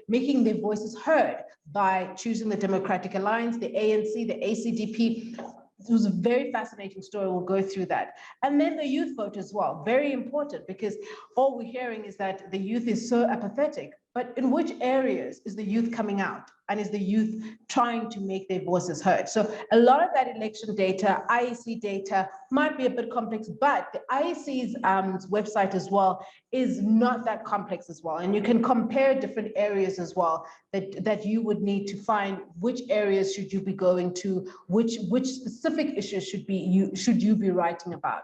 making their voices heard by choosing the Democratic Alliance, the ANC, the ACDP? It was a very fascinating story. We'll go through that. And then the youth vote as well, very important, because all we're hearing is that the youth is so apathetic. But in which areas is the youth coming out? And is the youth trying to make their voices heard? So a lot of that election data, IEC data, might be a bit complex, but the IEC's website as well is not that complex as well. And you can compare different areas as well that you would need to find which areas should you be going to, which specific issues should you be writing about.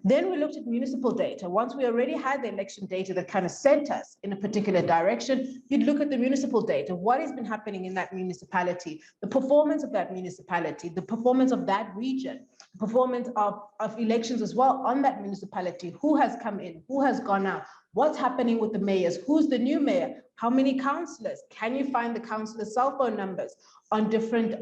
Then we looked at municipal data. Once we already had the election data that kind of sent us in a particular direction, you'd look at the municipal data. What has been happening in that municipality, the performance of that municipality, the performance of that region, the performance of elections as well on that municipality, who has come in, who has gone out, what's happening with the mayors, who's the new mayor, how many councillors, can you find the councillors' cell phone numbers on different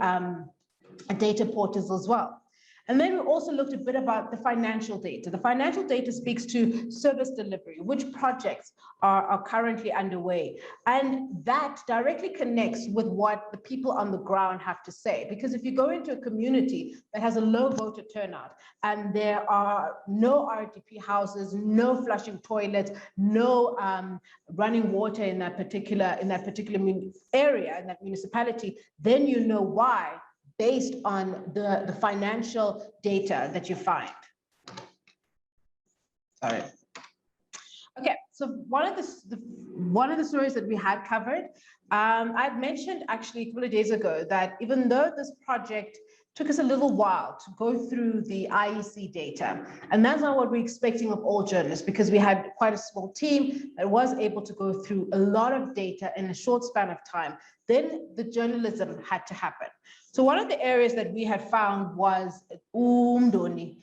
data portals as well. And then we also looked a bit about the financial data. The financial data speaks to service delivery, which projects are currently underway. And that directly connects with what the people on the ground have to say. Because if you go into a community that has a low voter turnout and there are no RDP houses, no flushing toilets, no running water in that particular area, in that municipality, then you know why, based on the financial data that you find. Sorry. Okay, so one of the stories that we had covered, I'd mentioned actually a couple of days ago that even though this project took us a little while to go through the IEC data, and that's not what we're expecting of all journalists, because we had quite a small team that was able to go through a lot of data in a short span of time, then the journalism had to happen. So one of the areas that we had found was Umdoni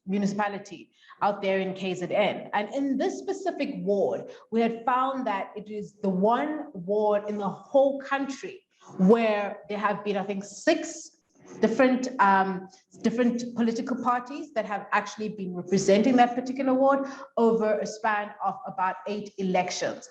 municipality out there in KZN. And in this specific ward, we had found that it is the one ward in the whole country where there have been, I think, 6 different political parties that have actually been representing that particular ward over a span of about 8 elections.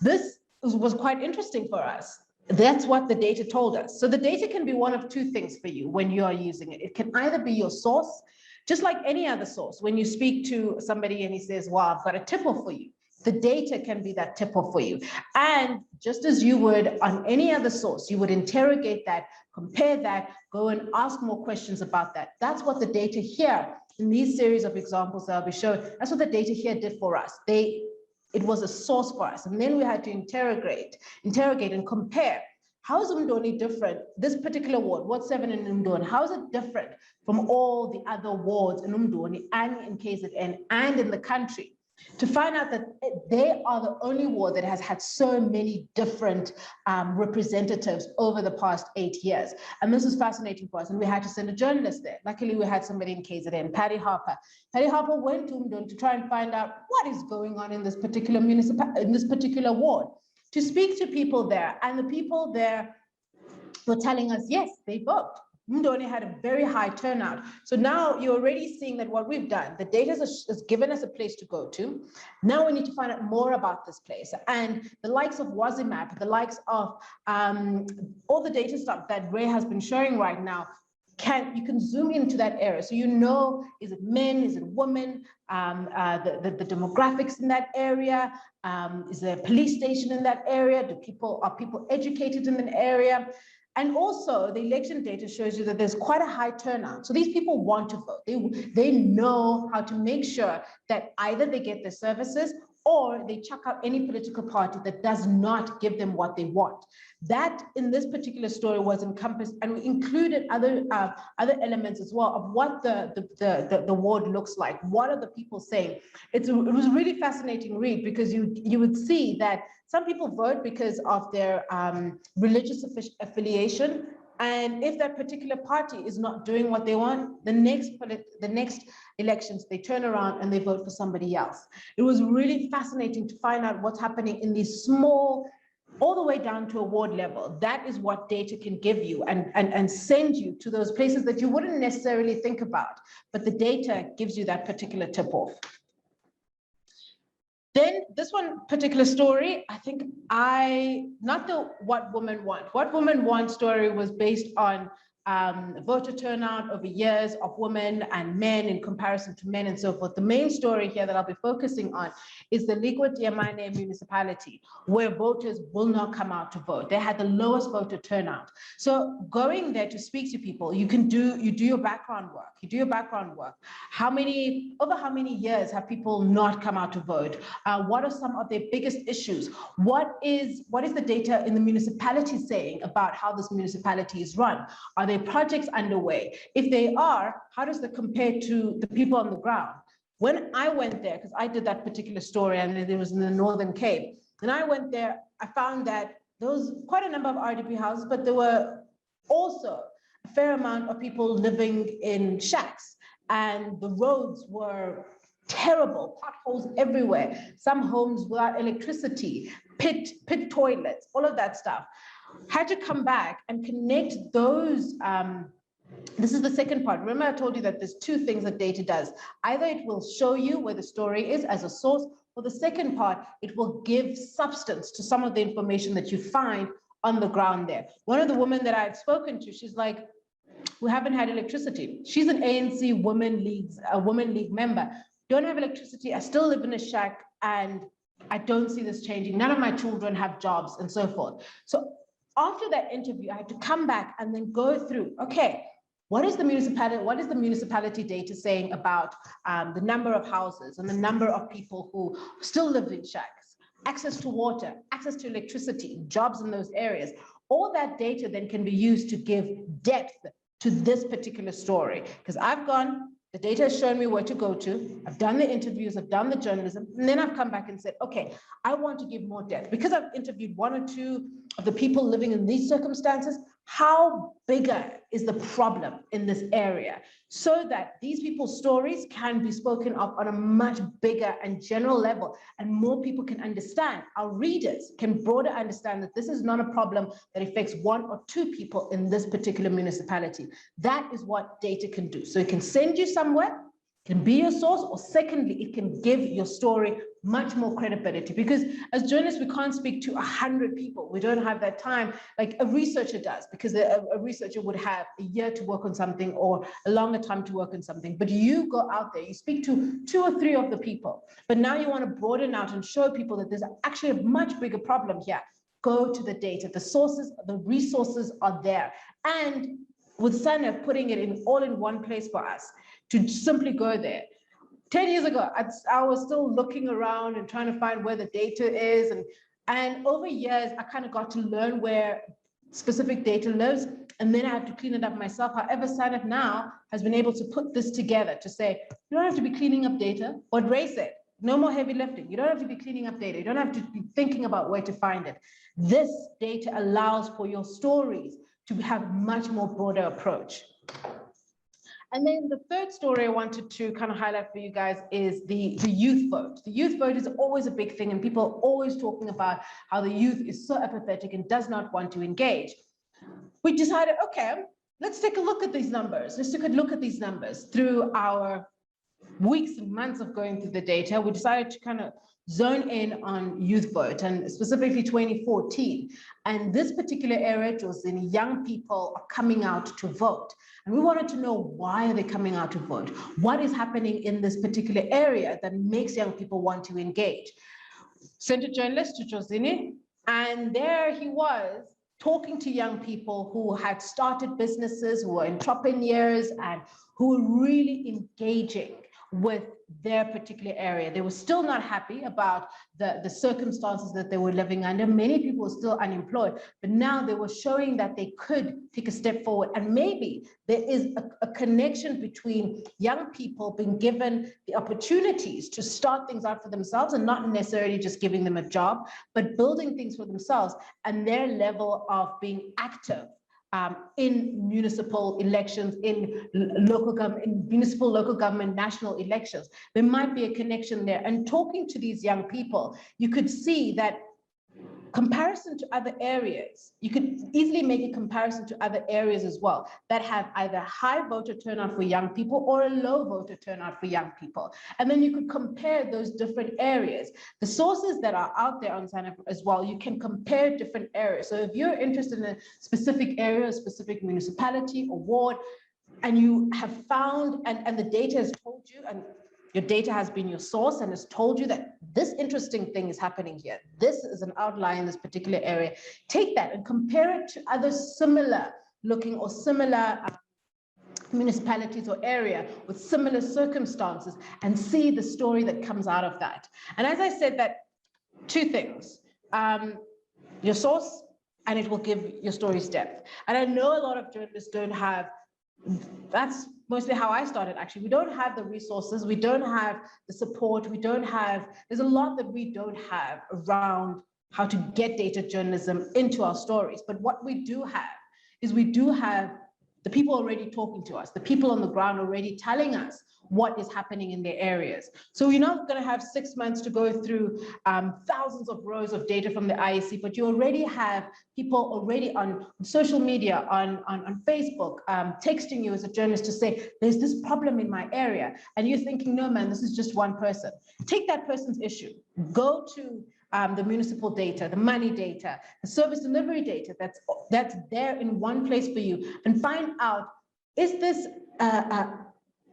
This was quite interesting for us. That's what the data told us. So the data can be one of 2 things for you when you are using it. It can either be your source, just like any other source. When you speak to somebody and he says, well, I've got a tip-off for you, the data can be that tip-off for you. And just as you would on any other source, you would interrogate that, compare that, go and ask more questions about that. That's what the data here in these series of examples that I'll be showing, that's what the data here did for us. It was a source for us. And then we had to interrogate and compare. How is Umdoni different? This particular ward, Ward 7 in Umdoni, how is it different from all the other wards in Umdoni and in KZN and in the country? To find out that they are the only ward that has had so many different representatives over the past 8 years. And this is fascinating for us. And we had to send a journalist there. Luckily, we had somebody in KZN, Patty Harper. Patty Harper went to Umdoni to try and find out what is going on in this particular ward, to speak to people there. And the people there were telling us, yes, they vote. Umdoni had a very high turnout. So now you're already seeing that what we've done, the data has given us a place to go to. Now we need to find out more about this place. And the likes of Wazimap, the likes of all the data stuff that Ray has been showing right now, you can zoom into that area. So you know, is it men, is it women, the demographics in that area, is there a police station in that area? Are people educated in an area? And also the election data shows you that there's quite a high turnout. So these people want to vote. They know how to make sure that either they get their services or they chuck out any political party that does not give them what they want. That in this particular story was encompassed, and we included other elements as well of what the ward looks like. What are the people saying? It was a really fascinating read, because you would see that some people vote because of their religious affiliation. And if that particular party is not doing what they want, the next elections, they turn around and they vote for somebody else. It was really fascinating to find out what's happening in these small, all the way down to a ward level. That is what data can give you and send you to those places that you wouldn't necessarily think about, but the data gives you that particular tip-off. Then this one particular story, I think not the What Women Want. What Women Want story was based on voter turnout over years of women and men in comparison to men and so forth. The main story here that I'll be focusing on is the Ligwa Diamane municipality, where voters will not come out to vote. They had the lowest voter turnout. So going there to speak to people, you do your background work. Over how many years have people not come out to vote? What are some of their biggest issues? What is the data in the municipality saying about how this municipality is run? Are there there projects underway? If they are, how does that compare to the people on the ground? When I went there, because I did that particular story and it was in the Northern Cape, and I went there, I found that there was quite a number of RDP houses, but there were also a fair amount of people living in shacks, and the roads were terrible, potholes everywhere, some homes without electricity, pit toilets, all of that stuff. Had to come back and connect those. This is the second part. Remember, I told you that there's two things that data does. Either it will show you where the story is as a source, or the second part, it will give substance to some of the information that you find on the ground there. One of the women that I had spoken to, she's like, we haven't had electricity. She's an ANC Women League member. Don't have electricity. I still live in a shack and I don't see this changing. None of my children have jobs and so forth. So after that interview, I had to come back and then go through, okay, what is the municipality data saying about the number of houses and the number of people who still live in shacks, access to water, access to electricity, jobs in those areas. All that data then can be used to give depth to this particular story. Because I've gone, the data has shown me where to go to, I've done the interviews, I've done the journalism, and then I've come back and said, okay, I want to give more depth. Because I've interviewed one or two of the people living in these circumstances, how bigger is the problem in this area, so that these people's stories can be spoken of on a much bigger and general level, and more people can understand. Our readers can broader understand that this is not a problem that affects one or two people in this particular municipality. That is what data can do. So it can send you somewhere, can be your source, or secondly, it can give your story much more credibility. Because as journalists, we can't speak to 100 people. We don't have that time like a researcher does, because a researcher would have a year to work on something or a longer time to work on something. But you go out there, you speak to 2 or 3 of the people, but now you want to broaden out and show people that there's actually a much bigger problem here. Go to the data, the sources, the resources are there. And with SANEF putting it in all in one place for us, to simply go there. 10 years ago, I was still looking around and trying to find where the data is. And over years, I kind of got to learn where specific data lives, and then I have to clean it up myself. However, SANEF now has been able to put this together to say, you don't have to be cleaning up data, or race it. No more heavy lifting. You don't have to be cleaning up data. You don't have to be thinking about where to find it. This data allows for your stories to have much more broader approach. And then the third story I wanted to kind of highlight for you guys is the youth vote. The youth vote is always a big thing, and people are always talking about how the youth is so apathetic and does not want to engage. We decided, okay, let's take a look at these numbers. Let's take a look at these numbers. Through our weeks and months of going through the data, we decided to kind of zone in on youth vote, and specifically 2014. And this particular area, it was in young people are coming out to vote. And we wanted to know, why are they coming out to vote? What is happening in this particular area that makes young people want to engage? Sent a journalist to Josini, and there he was talking to young people who had started businesses, who were entrepreneurs, and who were really engaging with their particular area. They were still not happy about the circumstances that they were living under. Many people were still unemployed, but now they were showing that they could take a step forward. And maybe there is a connection between young people being given the opportunities to start things out for themselves, and not necessarily just giving them a job, but building things for themselves, and their level of being active in municipal elections, in local government, in municipal, local government, national elections. There might be a connection there. And talking to these young people, you could see that comparison to other areas, you could easily make a comparison to other areas as well that have either high voter turnout for young people or a low voter turnout for young people. And then you could compare those different areas. The sources that are out there on SANEF as well, you can compare different areas. So if you're interested in a specific area, a specific municipality or ward, and you have found, and the data has told you, and your data has been your source and has told you that this interesting thing is happening here, this is an outlier in this particular area, take that and compare it to other similar looking or similar municipalities or area with similar circumstances, and see the story that comes out of that. And as I said, that 2 things, your source and it will give your stories depth. And I know a lot of journalists don't have, that's mostly how I started actually. We don't have the resources, we don't have the support, there's a lot that we don't have around how to get data journalism into our stories. But what we do have is we do have the people already talking to us, the people on the ground already telling us what is happening in their areas. So we're not going to have 6 months to go through thousands of rows of data from the IEC, but you already have people already on social media, on Facebook, texting you as a journalist to say, there's this problem in my area. And you're thinking, no, man, this is just one person. Take that person's issue, go to the municipal data, the money data, the service delivery data that's there in one place for you, and find out, is this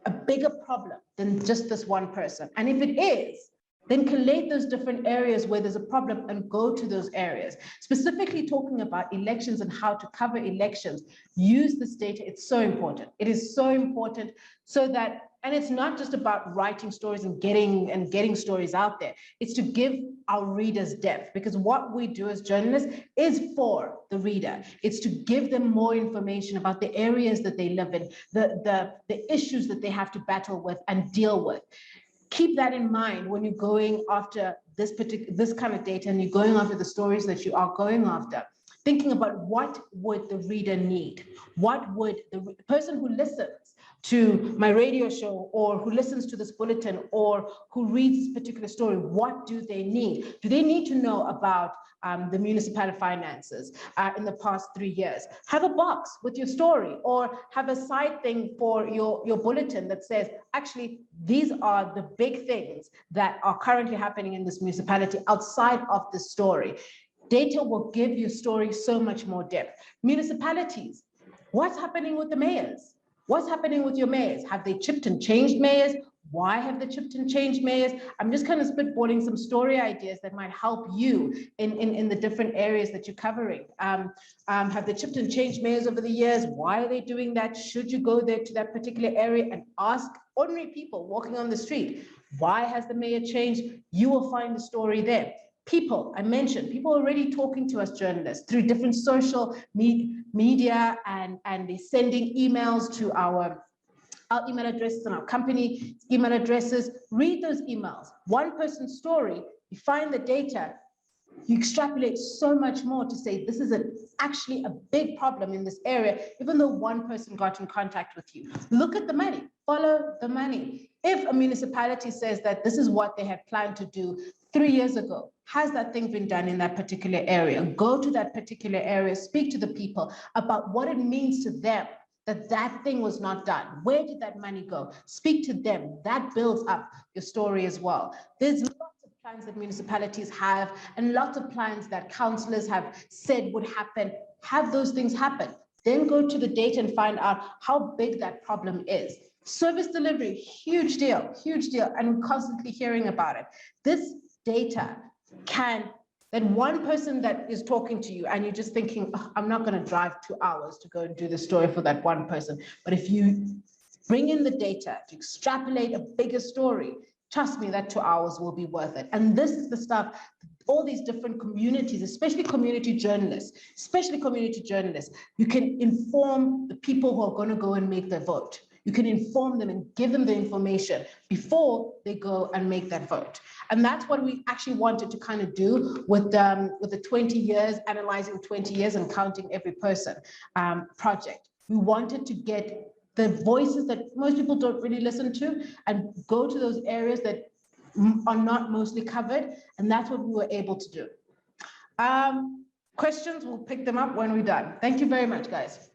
a bigger problem than just this one person? And if it is, then collate those different areas where there's a problem and go to those areas. Specifically talking about elections and how to cover elections, use this data. It's so important. It is so important so that, and it's not just about writing stories and getting stories out there. It's to give our readers depth, because what we do as journalists is for the reader. It's to give them more information about the areas that they live in, the issues that they have to battle with and deal with. Keep that in mind when you're going after this kind of data and you're going after the stories that you are going after. Thinking about what would the reader need? What would the person who listens to my radio show or who listens to this bulletin or who reads this particular story, what do they need? Do they need to know about the municipal finances in the past 3 years? Have a box with your story, or have a side thing for your bulletin that says, actually, these are the big things that are currently happening in this municipality outside of the story. Data will give your story so much more depth. Municipalities, what's happening with the mayors? What's happening with your mayors? Have they chipped and changed mayors? Why have they chipped and changed mayors? I'm just kind of spitballing some story ideas that might help you in the different areas that you're covering. Have they chipped and changed mayors over the years? Why are they doing that? Should you go there to that particular area and ask ordinary people walking on the street, why has the mayor changed? You will find the story there. People, I mentioned, people already talking to us journalists through different social media, and they're sending emails to our email addresses and our company email addresses. Read those emails. One person's story, you find the data, you extrapolate so much more to say this is actually a big problem in this area, even though one person got in contact with you. Look at the money, follow the money. If a municipality says that this is what they had planned to do 3 years ago, has that thing been done in that particular area? Go to that particular area, speak to the people about what it means to them that that thing was not done. Where did that money go? Speak to them. That builds up your story as well. There's lots of plans that municipalities have and lots of plans that councillors have said would happen. Have those things happen. Then go to the data and find out how big that problem is. Service delivery, huge deal, and we're constantly hearing about it. This data that one person that is talking to you and you're just thinking, oh, I'm not going to drive 2 hours to go and do the story for that one person. But if you bring in the data to extrapolate a bigger story, trust me, that 2 hours will be worth it. And this is the stuff, all these different communities, especially community journalists, you can inform the people who are going to go and make their vote. You can inform them and give them the information before they go and make that vote. And that's what we actually wanted to kind of do with the 20 years, analyzing 20 years and counting every person project. We wanted to get the voices that most people don't really listen to and go to those areas that are not mostly covered. And that's what we were able to do. Questions, we'll pick them up when we're done. Thank you very much, guys.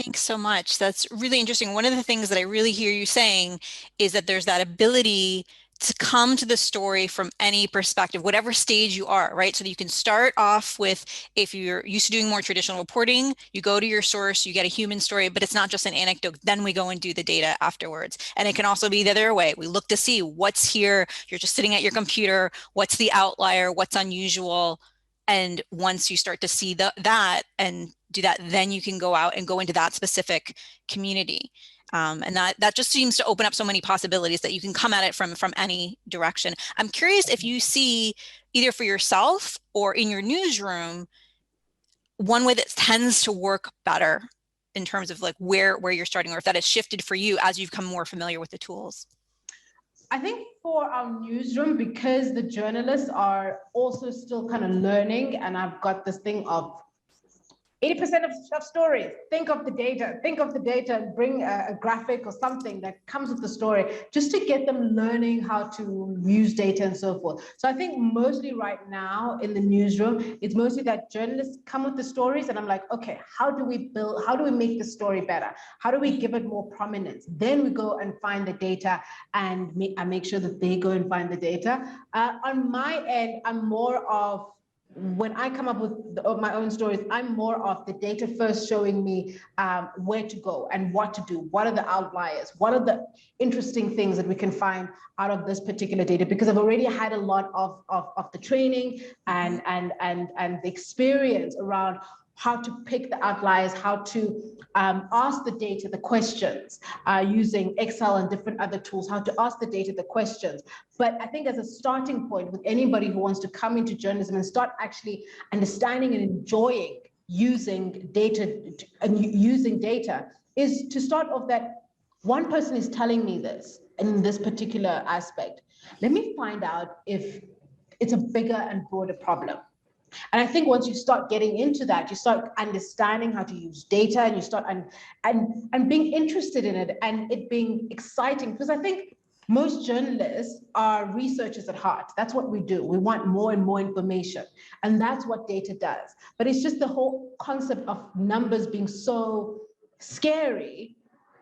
Thanks so much. That's really interesting. One of the things that I really hear you saying is that there's that ability to come to the story from any perspective, whatever stage you are, right? So that you can start off with, if you're used to doing more traditional reporting, you go to your source, you get a human story, but it's not just an anecdote. Then we go and do the data afterwards. And it can also be the other way. We look to see what's here. You're just sitting at your computer. What's the outlier? What's unusual? And once you start to see that and do that, then you can go out and go into that specific community. And that just seems to open up so many possibilities that you can come at it from any direction. I'm curious if you see either for yourself or in your newsroom, one way that tends to work better in terms of like where you're starting, or if that has shifted for you as you've become more familiar with the tools? I think for our newsroom, because the journalists are also still kind of learning, and I've got this thing of 80% of stories, think of the data, and bring a graphic or something that comes with the story, just to get them learning how to use data and so forth. So I think mostly right now in the newsroom, it's mostly that journalists come with the stories, and I'm like, okay, how do we make the story better? How do we give it more prominence? Then we go and find the data, and make sure that they go and find the data. On my end, I'm more of, when I come up with my own stories, I'm more of the data first showing me where to go and what to do. What are the outliers? What are the interesting things that we can find out of this particular data? Because I've already had a lot of the training and the experience around how to pick the outliers, how to ask the data the questions using Excel and different other tools, how to ask the data the questions. But I think as a starting point with anybody who wants to come into journalism and start actually understanding and enjoying using data is to start off that one person is telling me this in this particular aspect. Let me find out if it's a bigger and broader problem. And I think once you start getting into that, you start understanding how to use data, and you start and being interested in it, and it being exciting. Because I think most journalists are researchers at heart. That's what we do. We want more and more information. And that's what data does. But it's just the whole concept of numbers being so scary.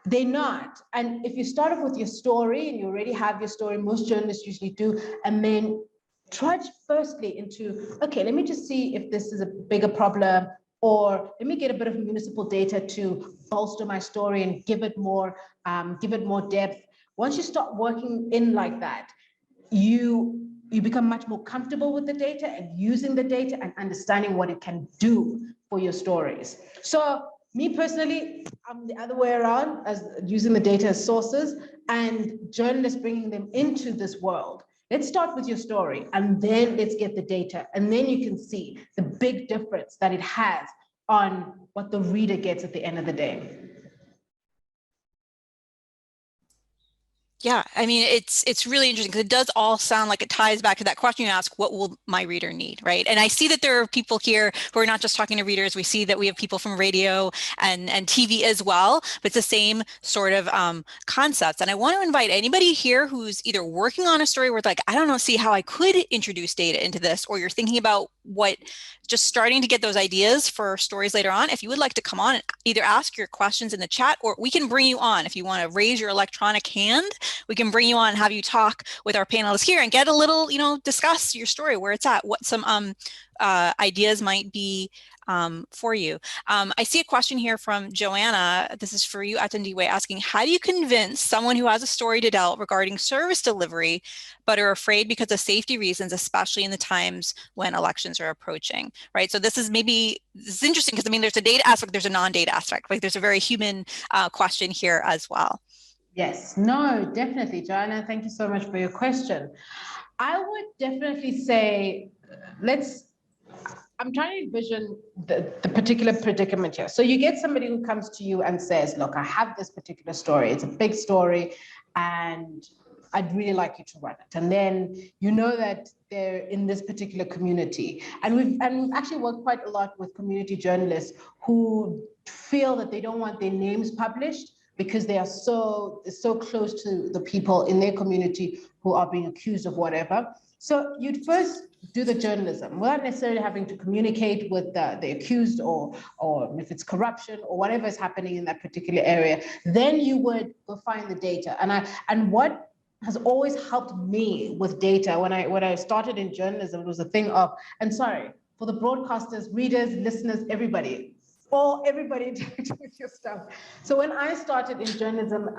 They're not. And if you start off with your story and you already have your story, most journalists usually do, and then trudge firstly into, okay, let me just see if this is a bigger problem, or let me get a bit of municipal data to bolster my story and give it more depth. Once you start working in like that, you become much more comfortable with the data and using the data and understanding what it can do for your stories. So me personally, I'm the other way around, as using the data as sources and journalists bringing them into this world. Let's start with your story, and then let's get the data, and then you can see the big difference that it has on what the reader gets at the end of the day. Yeah, I mean, it's really interesting because it does all sound like it ties back to that question you ask, what will my reader need, right? And I see that there are people here who are not just talking to readers. We see that we have people from radio and TV as well, but it's the same sort of concepts. And I want to invite anybody here who's either working on a story where it's like, I don't know, see how I could introduce data into this, or you're thinking about just starting to get those ideas for stories later on. If you would like to come on and either ask your questions in the chat, or we can bring you on. If you want to raise your electronic hand, we can bring you on and have you talk with our panelists here and get a little, discuss your story, where it's at, what some ideas might be for you. I see a question here from Joanna. This is for you, Atendiwe, asking, how do you convince someone who has a story to tell regarding service delivery, but are afraid because of safety reasons, especially in the times when elections are approaching, right? So this is interesting because, I mean, there's a data aspect, there's a non-data aspect, like there's a very human question here as well. Yes, no, definitely, Joanna. Thank you so much for your question. I would definitely say, I'm trying to envision the particular predicament here. So you get somebody who comes to you and says, look, I have this particular story. It's a big story, and I'd really like you to run it. And then you know that they're in this particular community. And we've actually worked quite a lot with community journalists who feel that they don't want their names published because they are so close to the people in their community who are being accused of whatever. So you'd first do the journalism without necessarily having to communicate with the accused, or if it's corruption or whatever is happening in that particular area. Then you would go find the data. And what has always helped me with data when I started in journalism, it was a thing of, and sorry, for the broadcasters, readers, listeners, everybody with your stuff. So when I started in journalism,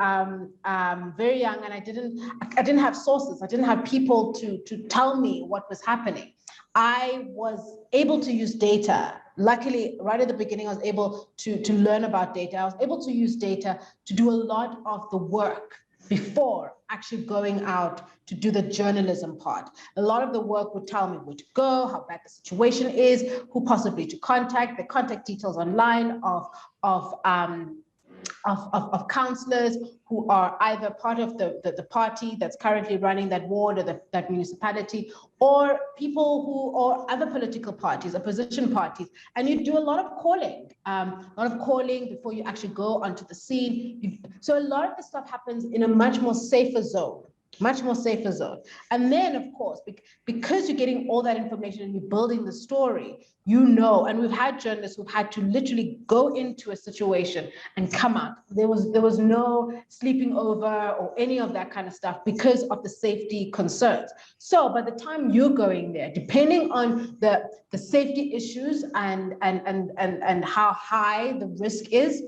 very young, and I didn't have sources. I didn't have people to tell me what was happening. I was able to use data. Luckily, right at the beginning, I was able to learn about data. I was able to use data to do a lot of the work before actually going out to do the journalism part. A lot of the work would tell me where to go, how bad the situation is, who possibly to contact, the contact details online of councillors who are either part of the party that's currently running that ward or that municipality, or people who, or other political parties, opposition parties. And you do a lot of calling before you actually go onto the scene. So a lot of this stuff happens in a much more safer zone. And then, of course, because you're getting all that information and you're building the story, and we've had journalists who've had to literally go into a situation and come out. There was no sleeping over or any of that kind of stuff because of the safety concerns. So by the time you're going there, depending on the safety issues and how high the risk is,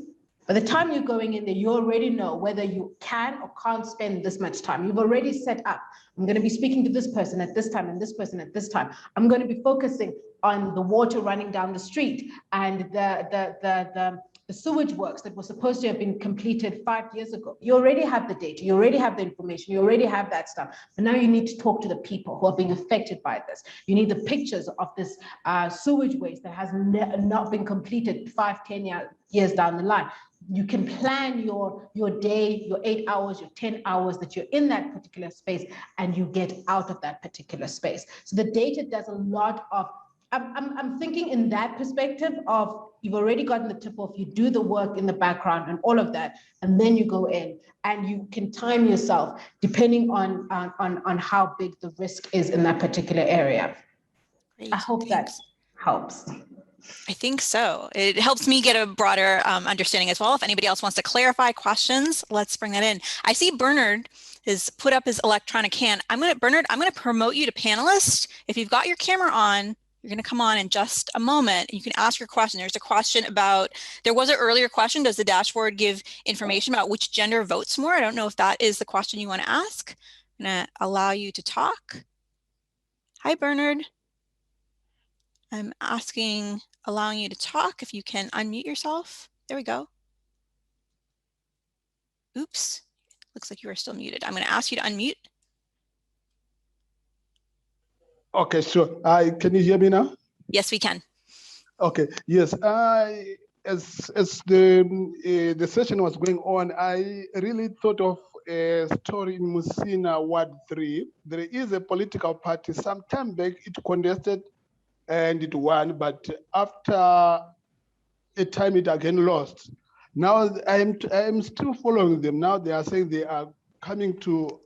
by the time you're going in there, you already know whether you can or can't spend this much time. You've already set up, I'm going to be speaking to this person at this time and this person at this time. I'm going to be focusing on the water running down the street and the sewage works that were supposed to have been completed 5 years ago. You already have the data, you already have the information, you already have that stuff. But now you need to talk to the people who are being affected by this. You need the pictures of this sewage waste that has not been completed 5-10 years down the line. You can plan your day, your 8 hours, your 10 hours that you're in that particular space, and you get out of that particular space. So the data does a lot of, I'm thinking in that perspective of, you've already gotten the tip off, you do the work in the background and all of that, and then you go in and you can time yourself depending on how big the risk is in that particular area. Great, I hope thanks. that helps. I think so. It helps me get a broader understanding as well. If anybody else wants to clarify questions, let's bring that in. I see Bernard has put up his electronic hand. Bernard, I'm going to promote you to panelist. If you've got your camera on, you're going to come on in just a moment. You can ask your question. There's a question about, there was an earlier question, does the dashboard give information about which gender votes more? I don't know if that is the question you want to ask. I'm going to allow you to talk. Hi, Bernard. I'm allowing you to talk. If you can unmute yourself. There we go. Oops. Looks like you are still muted. I'm going to ask you to unmute. Okay, sure. Can you hear me now? Yes, we can. Okay. Yes. As the session was going on, I really thought of a story in Musina Ward 3. There is a political party. Some time back, it contested and it won, but after a time, it again lost. Now I am still following them. Now they are saying they are coming to.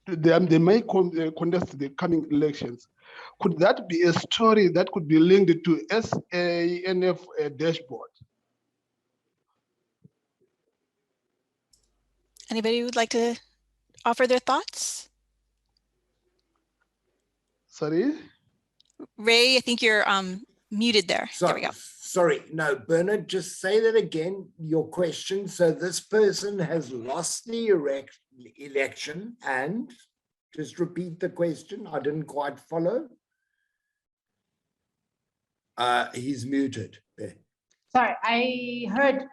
They may contest the coming elections. Could that be a story that could be linked to SANEF dashboard? Anybody who would like to offer their thoughts? Sorry? Ray, I think you're muted there. There we go. Sorry, no, Bernard, just say that again, your question. So this person has lost the election, and just repeat the question. I didn't quite follow. He's muted. Sorry, I heard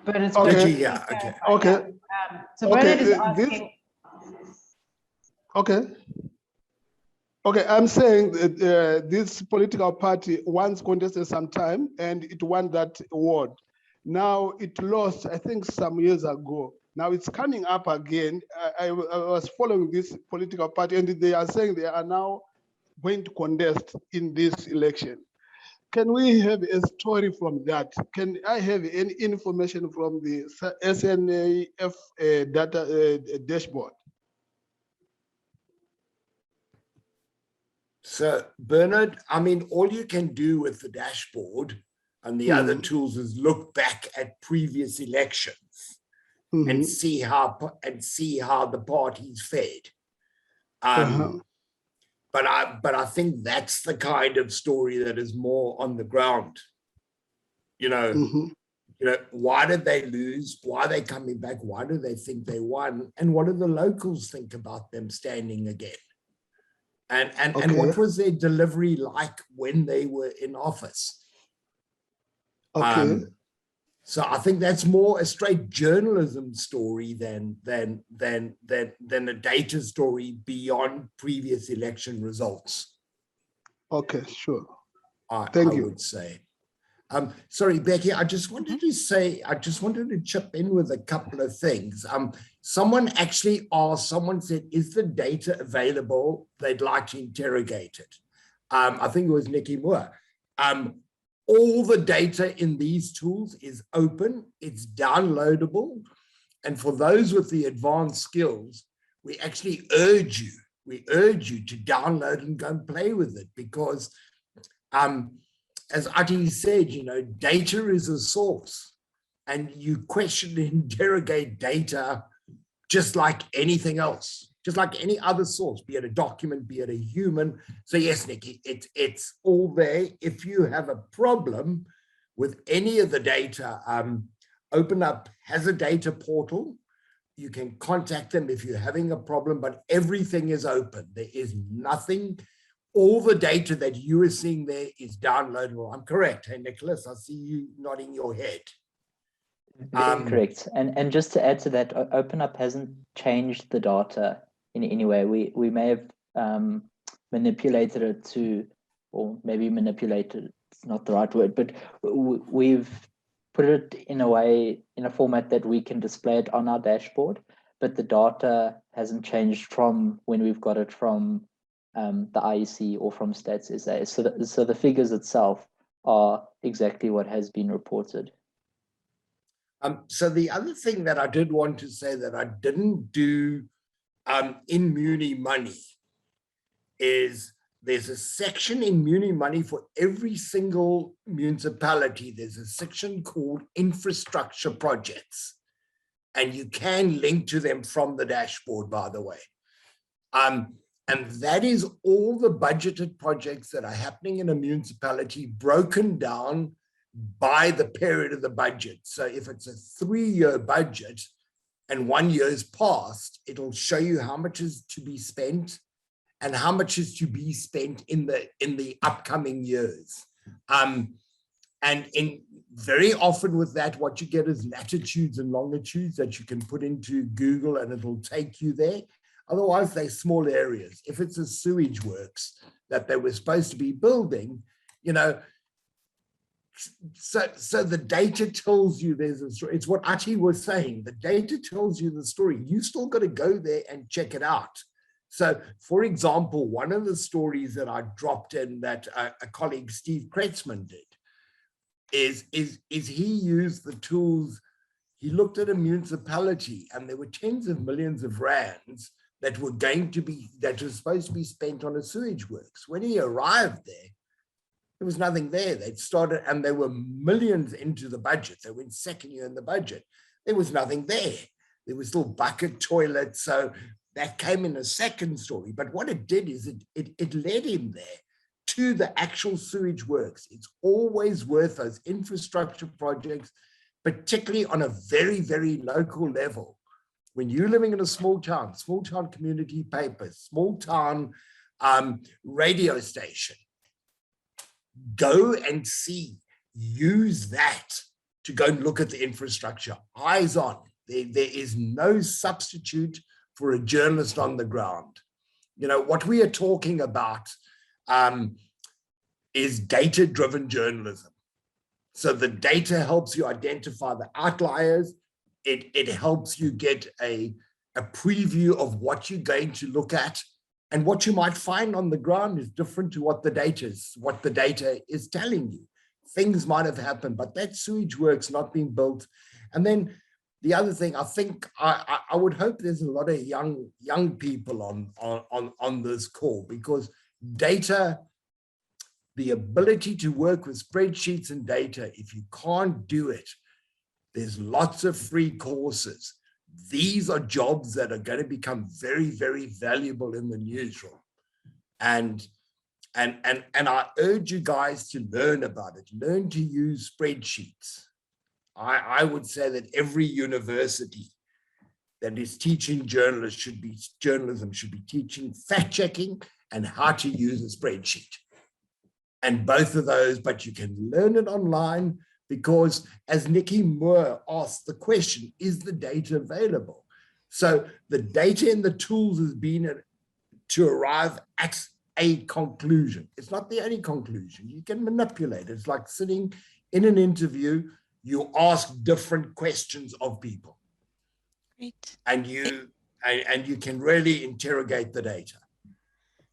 Bernard's question. Okay, yeah, okay. Okay. So Bernard is asking. Okay. Okay, I'm saying that this political party once contested some time and it won that award. Now it lost, I think, some years ago. Now it's coming up again. I was following this political party and they are saying they are now going to contest in this election. Can we have a story from that? Can I have any information from the SANEF data dashboard? So Bernard, I mean, all you can do with the dashboard and the other tools is look back at previous elections and see how the parties fared. But I think that's the kind of story that is more on the ground. You know, why did they lose? Why are they coming back? Why do they think they won? And what do the locals think about them standing again? And what was their delivery like when they were in office? Okay. So I think that's more a straight journalism story than a data story beyond previous election results. Okay, sure. I Thank you. would say. Sorry, Becky, I just wanted to say, I just wanted to chip in with a couple of things. Someone actually asked, someone said, is the data available? They'd like to interrogate it. I think it was Nikki Moore. All the data in these tools is open, it's downloadable. And for those with the advanced skills, we actually urge you to download and go and play with it, because as Ati said, you know, data is a source, and you question and interrogate data just like anything else, just like any other source, be it a document, be it a human. So yes, Nikki, it's all there. If you have a problem with any of the data, OpenUp has a data portal. You can contact them if you're having a problem, but everything is open. There is nothing. All the data that you are seeing there is downloadable. I'm correct, hey, Nicholas? I see you nodding your head. Very correct. And just to add to that, OpenUp hasn't changed the data in any way. We may have manipulated it to, or maybe manipulated, it's not the right word, but we've put it in a way, in a format that we can display it on our dashboard, but the data hasn't changed from when we've got it from the IEC or from Stats SA. So the figures itself are exactly what has been reported. So the other thing that I did want to say that I didn't do in Muni Money is there's a section in Muni Money for every single municipality. There's a section called infrastructure projects, and you can link to them from the dashboard, by the way. And that is all the budgeted projects that are happening in a municipality broken down by the period of the budget. So if it's a 3-year budget and 1 year is passed, it'll show you how much is to be spent and how much is to be spent in the upcoming years. And very often with that, what you get is latitudes and longitudes that you can put into Google and it'll take you there. Otherwise, they're small areas. If it's a sewage works that they were supposed to be building, you know, so the data tells you there's a story. It's what Ati was saying. The data tells you the story. You still got to go there and check it out. So, for example, one of the stories that I dropped in that a colleague, Steve Kretzmann, did is he used the tools. He looked at a municipality and there were tens of millions of rands that were supposed to be spent on a sewage works. When he arrived there was nothing there. They'd started and they were millions into the budget. They went second year in the budget. There was nothing there. There was still bucket toilets. So that came in a second story. But what it did is it led him there to the actual sewage works. It's always worth those infrastructure projects, particularly on a very, very local level. When you're living in a small town community paper, small town radio station, go and see, use that to go and look at the infrastructure, eyes on. There is no substitute for a journalist on the ground. You know, what we are talking about is data-driven journalism. So the data helps you identify the outliers. It helps you get a preview of what you're going to look at, and what you might find on the ground is different to what the data is telling you. Things might have happened, but that sewage work's not being built. And then the other thing, I think I would hope there's a lot of young people on this call, because data, the ability to work with spreadsheets and data, if you can't do it, there's lots of free courses. These are jobs that are going to become very, very valuable in the newsroom. And I urge you guys to learn about it. Learn to use spreadsheets. I would say that every university that is teaching journalism should be teaching fact checking and how to use a spreadsheet. And both of those, but you can learn it online, because as Nikki Moore asked the question, is the data available? So the data and the tools has been to arrive at a conclusion. It's not the only conclusion. You can manipulate. It's like sitting in an interview, you ask different questions of people. Great. And you can really interrogate the data.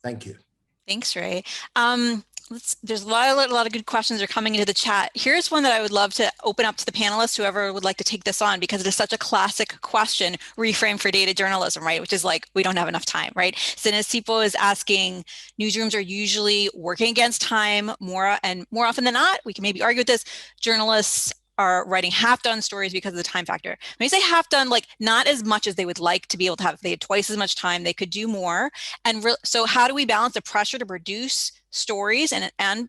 Thank you. Thanks, Ray. There's a lot of good questions are coming into the chat. Here's one that I would love to open up to the panelists, whoever would like to take this on, because it is such a classic question, reframe for data journalism, right? Which is like, we don't have enough time, right? Sinesipo is asking, newsrooms are usually working against time more often than not. We can maybe argue with this. Journalists are writing half-done stories because of the time factor. When you say half-done, like not as much as they would like to be able to have. If they had twice as much time, they could do more. And so how do we balance the pressure to produce stories and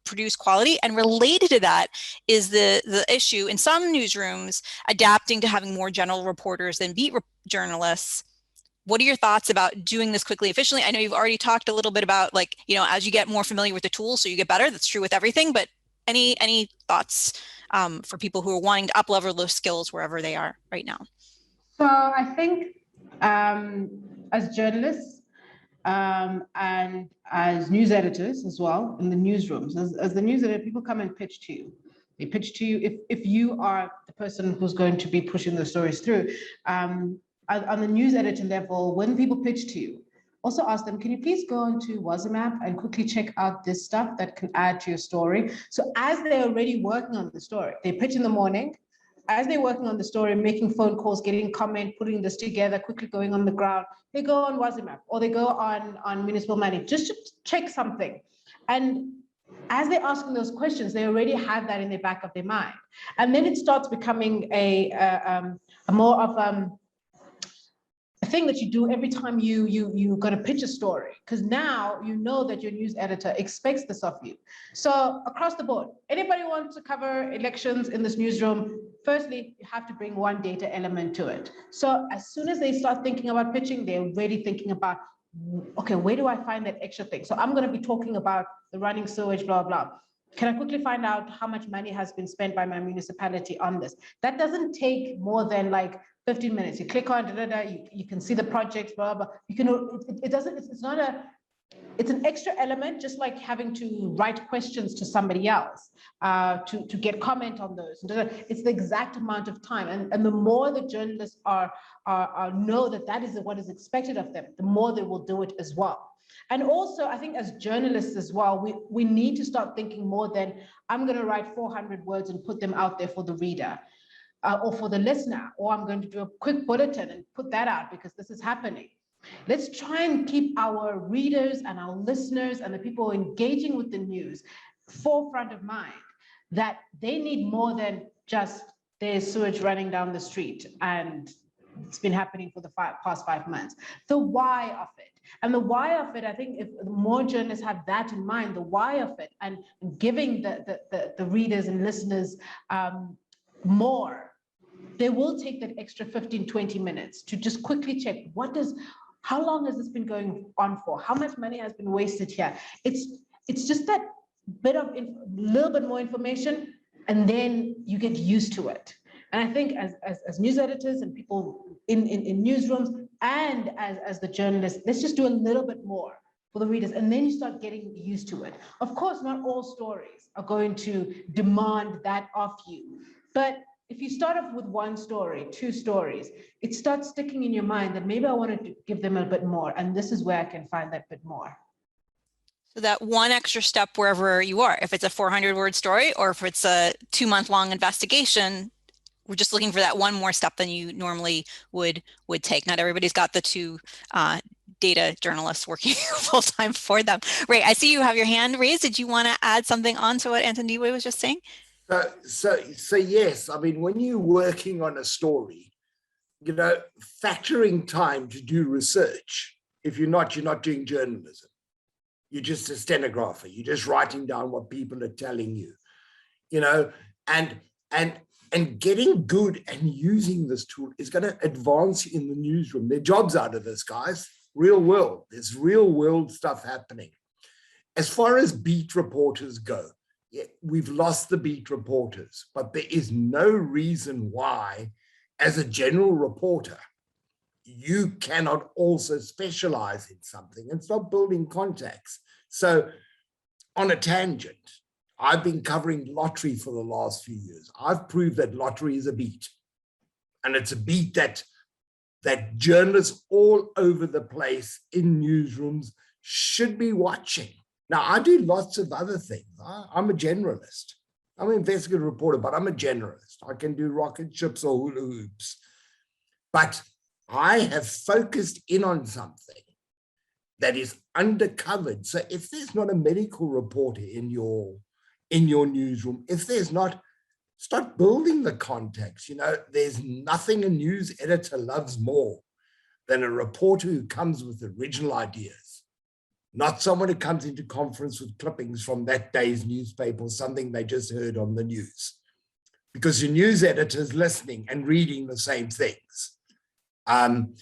produce quality? And related to that is the issue in some newsrooms adapting to having more general reporters than beat journalists. What are your thoughts about doing this quickly, efficiently? I know you've already talked a little bit about, like, you know, as you get more familiar with the tools, so you get better. That's true with everything, but any thoughts for people who are wanting to up-level those skills wherever they are right now? So I think as journalists and as news editors as well in the newsrooms, as the news editor, people come and pitch to you. They pitch to you if you are the person who's going to be pushing the stories through. On the news editor level, when people pitch to you, also ask them, can you please go onto WhatsApp and quickly check out this stuff that can add to your story? So as they're already working on the story, they pitch in the morning, as they're working on the story, making phone calls, getting comment, putting this together, quickly going on the ground, they go on WhatsApp or they go on Municipal Money just to check something. And as they're asking those questions, they already have that in the back of their mind. And then it starts becoming a more of a thing that you do every time you got to pitch a story, because now you know that your news editor expects this of you. So across the board, anybody wants to cover elections in this newsroom, firstly, you have to bring one data element to it. So as soon as they start thinking about pitching, they're already thinking about, okay, where do I find that extra thing? So I'm going to be talking about the running sewage, blah, blah. Can I quickly find out how much money has been spent by my municipality on this? That doesn't take more than like 15 minutes. You click on you can see the projects, blah, blah. You can, it doesn't, it's not it's an extra element, just like having to write questions to somebody else to get comment on those. It's the exact amount of time. And the more the journalists know that is what is expected of them, the more they will do it as well. And also, I think as journalists as well, we need to start thinking more than, I'm going to write 400 words and put them out there for the reader. Or for the listener, or I'm going to do a quick bulletin and put that out because this is happening. Let's try and keep our readers and our listeners and the people engaging with the news forefront of mind, that they need more than just there's sewage running down the street and it's been happening for the past 5 months. The why of it. And the why of it, I think if more journalists have that in mind, the why of it, and giving the readers and listeners more, they will take that extra 15, 20 minutes to just quickly check how long has this been going on for? How much money has been wasted here? It's just that little bit more information, and then you get used to it. And I think as news editors and people in newsrooms and as the journalists, let's just do a little bit more for the readers, and then you start getting used to it. Of course, not all stories are going to demand that of you, but if you start off with one story, 2 stories, it starts sticking in your mind that maybe I wanted to give them a bit more, and this is where I can find that bit more. So that one extra step wherever you are, if it's a 400-word story or if it's a 2-month-long investigation, we're just looking for that one more step than you normally would take. Not everybody's got the 2 data journalists working full-time for them. Ray, I see you have your hand raised. Did you want to add something on to what Antondiwe was just saying? So yes, I mean, when you're working on a story, you know, factoring time to do research, if you're not doing journalism. You're just a stenographer. You're just writing down what people are telling you, you know, and getting good and using this tool is going to advance you in the newsroom. There are jobs out of this, guys. Real world. There's real world stuff happening. As far as beat reporters go, we've lost the beat reporters, but there is no reason why, as a general reporter, you cannot also specialize in something and start building contacts. So on a tangent, I've been covering lottery for the last few years. I've proved that lottery is a beat, and it's a beat that journalists all over the place in newsrooms should be watching. Now, I do lots of other things. I'm a generalist. I'm an investigative reporter, but I'm a generalist. I can do rocket ships or hula hoops. But I have focused in on something that is undercovered. So if there's not a medical reporter in your newsroom, if there's not, start building the contacts. You know, there's nothing a news editor loves more than a reporter who comes with original ideas, not someone who comes into conference with clippings from that day's newspaper or something they just heard on the news, because your news editor is listening and reading the same things. And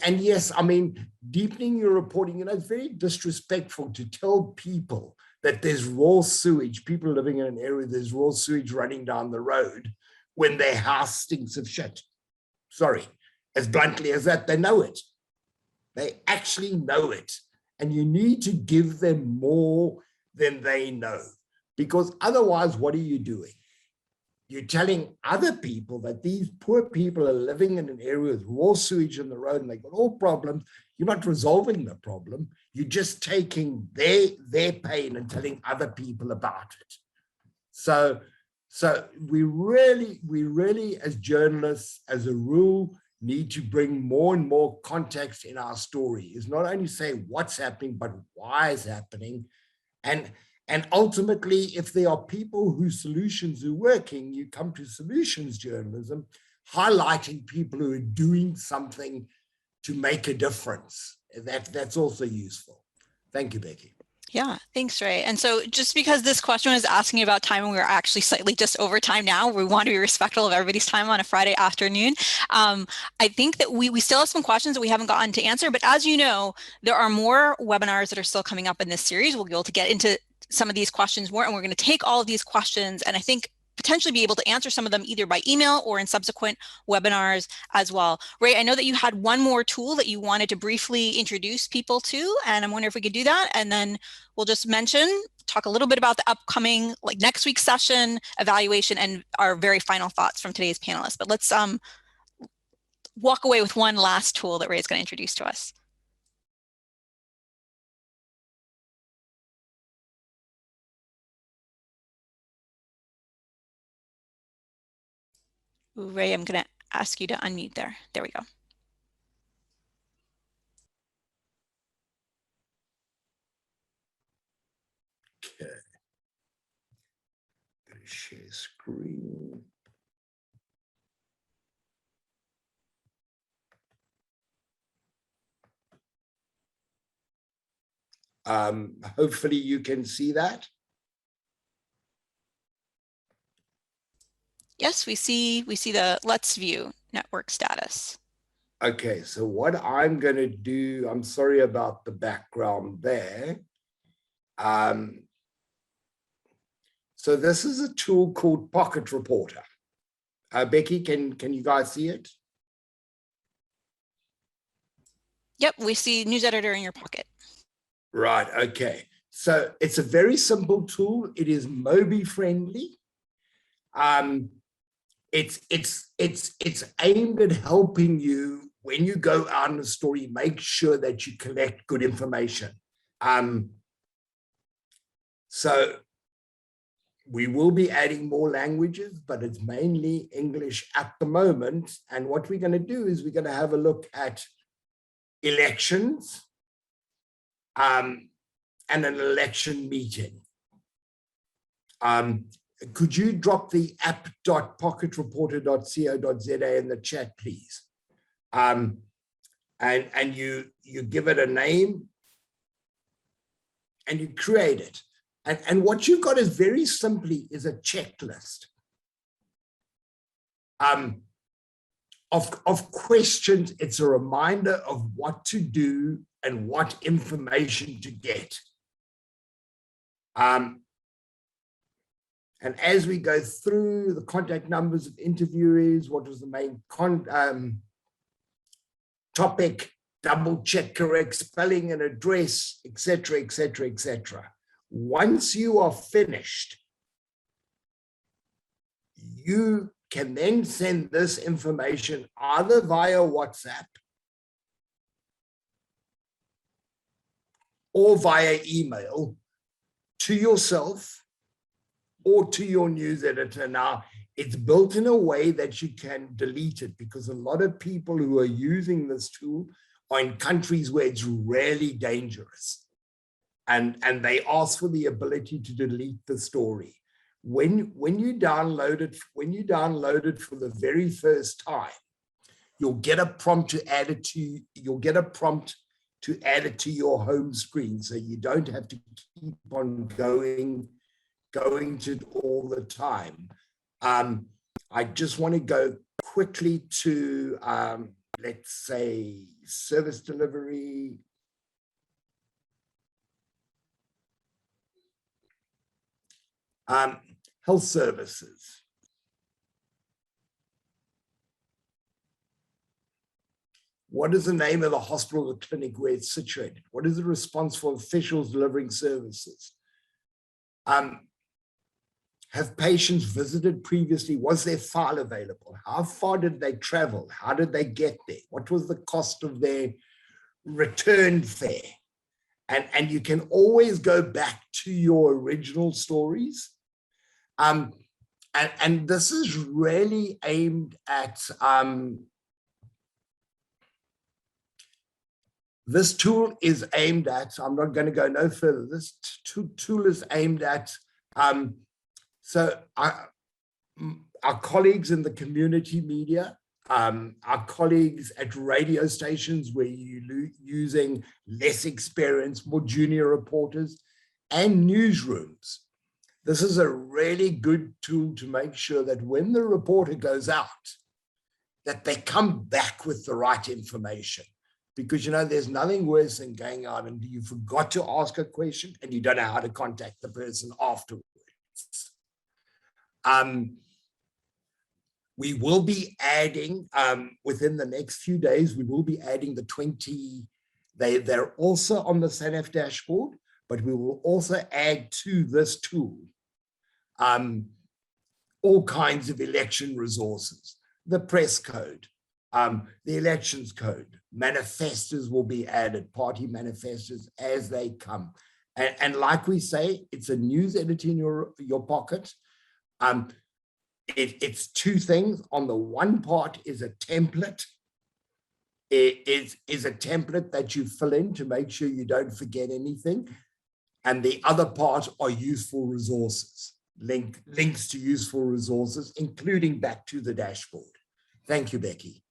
yes, I mean, deepening your reporting, you know, it's very disrespectful to tell people that there's raw sewage, people living in an area, there's raw sewage running down the road when their house stinks of shit. Sorry, as bluntly as that, they know it. They actually know it. And you need to give them more than they know, because otherwise, what are you doing? You're telling other people that these poor people are living in an area with raw sewage in the road and they've got all problems. You're not resolving the problem. You're just taking their pain and telling other people about it. So we really, as journalists, as a rule, need to bring more and more context in our story. Is not only say what's happening, but why it's happening. And ultimately, if there are people whose solutions are working, you come to solutions journalism, highlighting people who are doing something to make a difference. That's also useful. Thank you, Becky. Yeah, thanks, Ray. And so just because this question was asking about time and we're actually slightly just over time now, we want to be respectful of everybody's time on a Friday afternoon. I think that we still have some questions that we haven't gotten to answer, but as you know, there are more webinars that are still coming up in this series. We'll be able to get into some of these questions more, and we're going to take all of these questions and I think potentially be able to answer some of them either by email or in subsequent webinars as well. Ray, I know that you had one more tool that you wanted to briefly introduce people to, and I'm wondering if we could do that. And then we'll just talk a little bit about the upcoming, like next week's session, evaluation, and our very final thoughts from today's panelists. But let's walk away with one last tool that Ray's going to introduce to us. Ooh, Ray, I'm going to ask you to unmute there. There we go. Okay. I'm going to share screen. Hopefully you can see that. Yes, we see the Let's View network status. Okay, so what I'm going to do, I'm sorry about the background there. So this is a tool called Pocket Reporter. Becky, can you guys see it? Yep, we see News Editor in your pocket. Right, okay. So it's a very simple tool. It is Mobi friendly. It's aimed at helping you when you go out in a story, make sure that you collect good information. So we will be adding more languages, but it's mainly English at the moment. And what we're going to do is we're going to have a look at elections and an election meeting. Could you drop the app.pocketreporter.co.za in the chat, please? And you give it a name and you create it. And what you've got is very simply is a checklist of questions. It's a reminder of what to do and what information to get. And as we go through the contact numbers of interviewees, what was the main topic, double check correct spelling and address, etc., etc., etc. Once you are finished, you can then send this information either via WhatsApp or via email to yourself or to your news editor. Now, it's built in a way that you can delete it, because a lot of people who are using this tool are in countries where it's really dangerous. And they ask for the ability to delete the story. When you download it for the very first time, you'll get a prompt to add it to your home screen, so you don't have to keep on going to it all the time. I just want to go quickly to, let's say, service delivery. Health services. What is the name of the hospital or clinic where it's situated? What is the response for officials delivering services? Have patients visited previously? Was their file available? How far did they travel? How did they get there? What was the cost of their return fare? And you can always go back to your original stories. And this is really aimed at, this tool is aimed at, I'm not going to go no further. This tool is aimed at, our colleagues in the community media, our colleagues at radio stations where you're using less experienced, more junior reporters, and newsrooms. This is a really good tool to make sure that when the reporter goes out, that they come back with the right information. Because, you know, there's nothing worse than going out and you forgot to ask a question and you don't know how to contact the person afterwards. We will be adding, within the next few days, we will be adding the 20, they're also on the SANEF dashboard, but we will also add to this tool all kinds of election resources, the press code, the elections code, manifestos will be added, party manifestos as they come. And like we say, it's a news editor in your pocket. It's two things. On the one part is a template. It is a template that you fill in to make sure you don't forget anything. And the other part are useful resources, links to useful resources, including back to the dashboard. Thank you, Becky.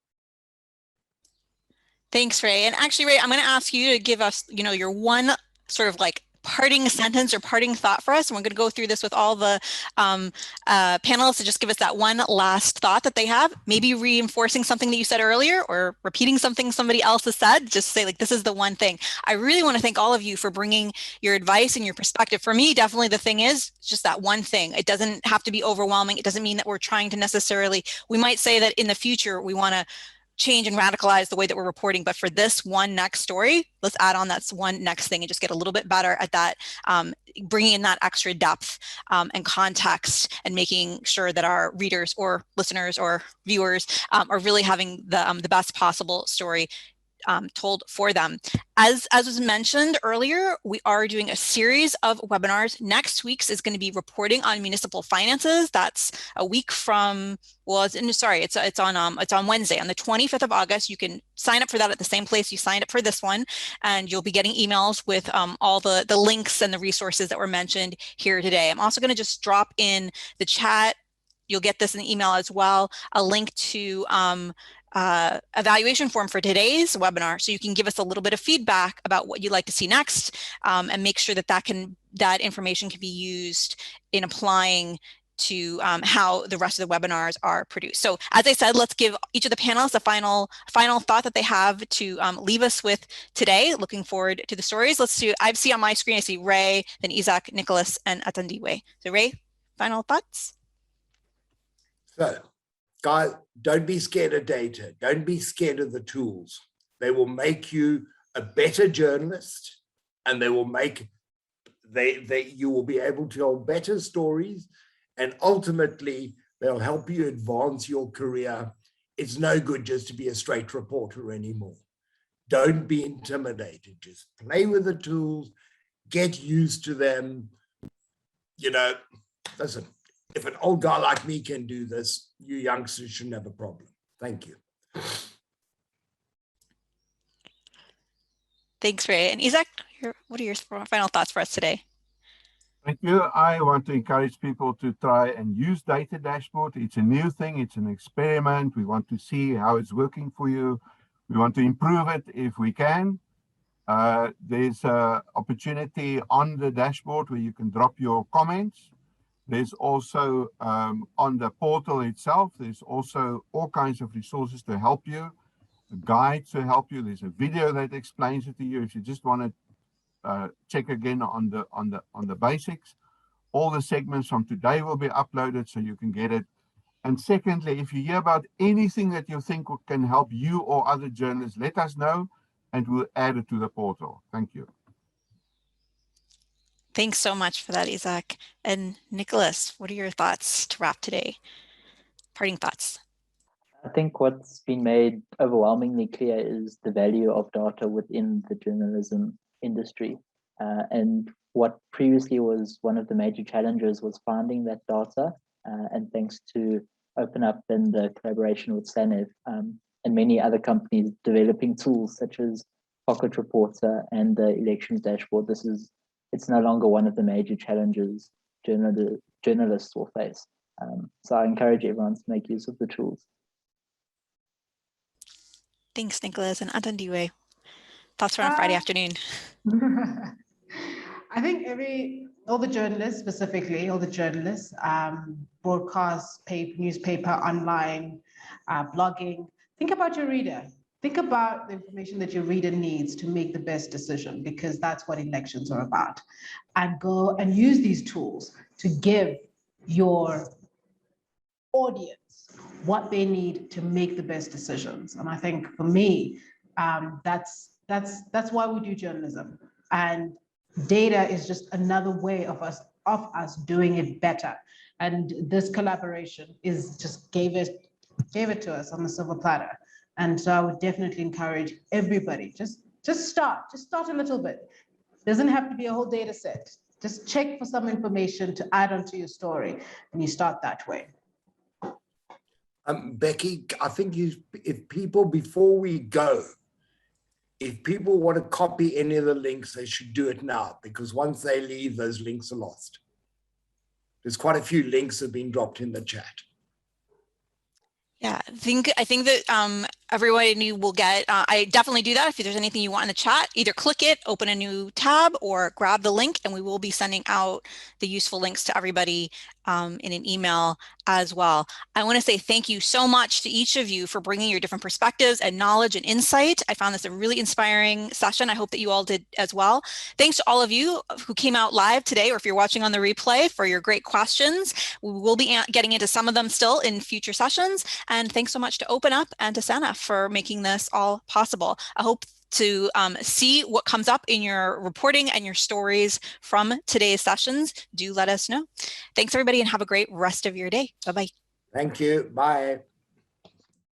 Thanks, Ray. And actually, Ray, I'm going to ask you to give us, you know, your one sort of like parting sentence or parting thought for us. And we're going to go through this with all the panelists to just give us that one last thought that they have, maybe reinforcing something that you said earlier or repeating something somebody else has said. Just say like, this is the one thing. I really want to thank all of you for bringing your advice and your perspective. For me, definitely the thing is just that one thing. It doesn't have to be overwhelming. It doesn't mean that we're trying to necessarily, we might say that in the future, we want to change and radicalize the way that we're reporting. But for this one next story, let's add on that one next thing and just get a little bit better at that, bringing in that extra depth and context and making sure that our readers or listeners or viewers are really having the best possible story told for them. As was mentioned earlier, we are doing a series of webinars. Next week's is going to be reporting on municipal finances. That's a week from, well, it's on Wednesday, on the 25th of August. You can sign up for that at the same place you signed up for this one, and you'll be getting emails with all the links and the resources that were mentioned here today. I'm also going to just drop in the chat. You'll get this in the email as well, a link to evaluation form for today's webinar, so you can give us a little bit of feedback about what you'd like to see next, and make sure that that information can be used in applying to how the rest of the webinars are produced. So as I said, let's give each of the panelists a final thought that they have to leave us with today. Looking forward to the stories. Let's do, I see on my screen, I see Ray, then Isaac, Nicholas, and Atandiwe. So Ray, final thoughts? So, guys, don't be scared of data. Don't be scared of the tools. They will make you a better journalist, and they will make you will be able to tell better stories, and ultimately they'll help you advance your career. It's no good just to be a straight reporter anymore. Don't be intimidated. Just play with the tools, get used to them. You know, listen, if an old guy like me can do this, you youngsters shouldn't have a problem. Thank you. Thanks, Ray. And Isaac, what are your final thoughts for us today? Thank you. I want to encourage people to try and use Data Dashboard. It's a new thing. It's an experiment. We want to see how it's working for you. We want to improve it if we can. There's an opportunity on the dashboard where you can drop your comments. There's also on the portal itself, there's also all kinds of resources to help you, a guide to help you. There's a video that explains it to you if you just want to check again on the basics. All the segments from today will be uploaded so you can get it. And secondly, if you hear about anything that you think can help you or other journalists, let us know and we'll add it to the portal. Thank you. Thanks so much for that, Isaac. And Nicholas, what are your thoughts to wrap today? Parting thoughts. I think what's been made overwhelmingly clear is the value of data within the journalism industry. And what previously was one of the major challenges was finding that data. And thanks to Open Up and the collaboration with SANEF and many other companies developing tools such as Pocket Reporter and the elections dashboard, it's no longer one of the major challenges journalists will face. So I encourage everyone to make use of the tools. Thanks, Nicholas. And Atandiwe, thoughts for on a Friday afternoon? I think all the journalists, specifically, all the journalists, broadcast, newspaper, online, blogging, think about your reader. Think about the information that your reader needs to make the best decision, because that's what elections are about. And go and use these tools to give your audience what they need to make the best decisions. And I think for me, that's why we do journalism. And data is just another way of us doing it better. And this collaboration gave it to us on the silver platter. And so I would definitely encourage everybody, just start a little bit. Doesn't have to be a whole data set. Just check for some information to add onto your story, and you start that way. Becky, I think if people, before we go, if people want to copy any of the links, they should do it now, because once they leave, those links are lost. There's quite a few links that have been dropped in the chat. Yeah, I think that everybody will get, I definitely do that. If there's anything you want in the chat, either click it, open a new tab, or grab the link, and we will be sending out the useful links to everybody in an email as well. I want to say thank you so much to each of you for bringing your different perspectives and knowledge and insight. I found this a really inspiring session. I hope that you all did as well. Thanks to all of you who came out live today, or if you're watching on the replay, for your great questions. We will be getting into some of them still in future sessions. And thanks so much to Open Up and to SANEF for making this all possible. I hope to see what comes up in your reporting and your stories from today's sessions. Do let us know. Thanks, everybody, and have a great rest of your day. Bye-bye. Thank you. Bye.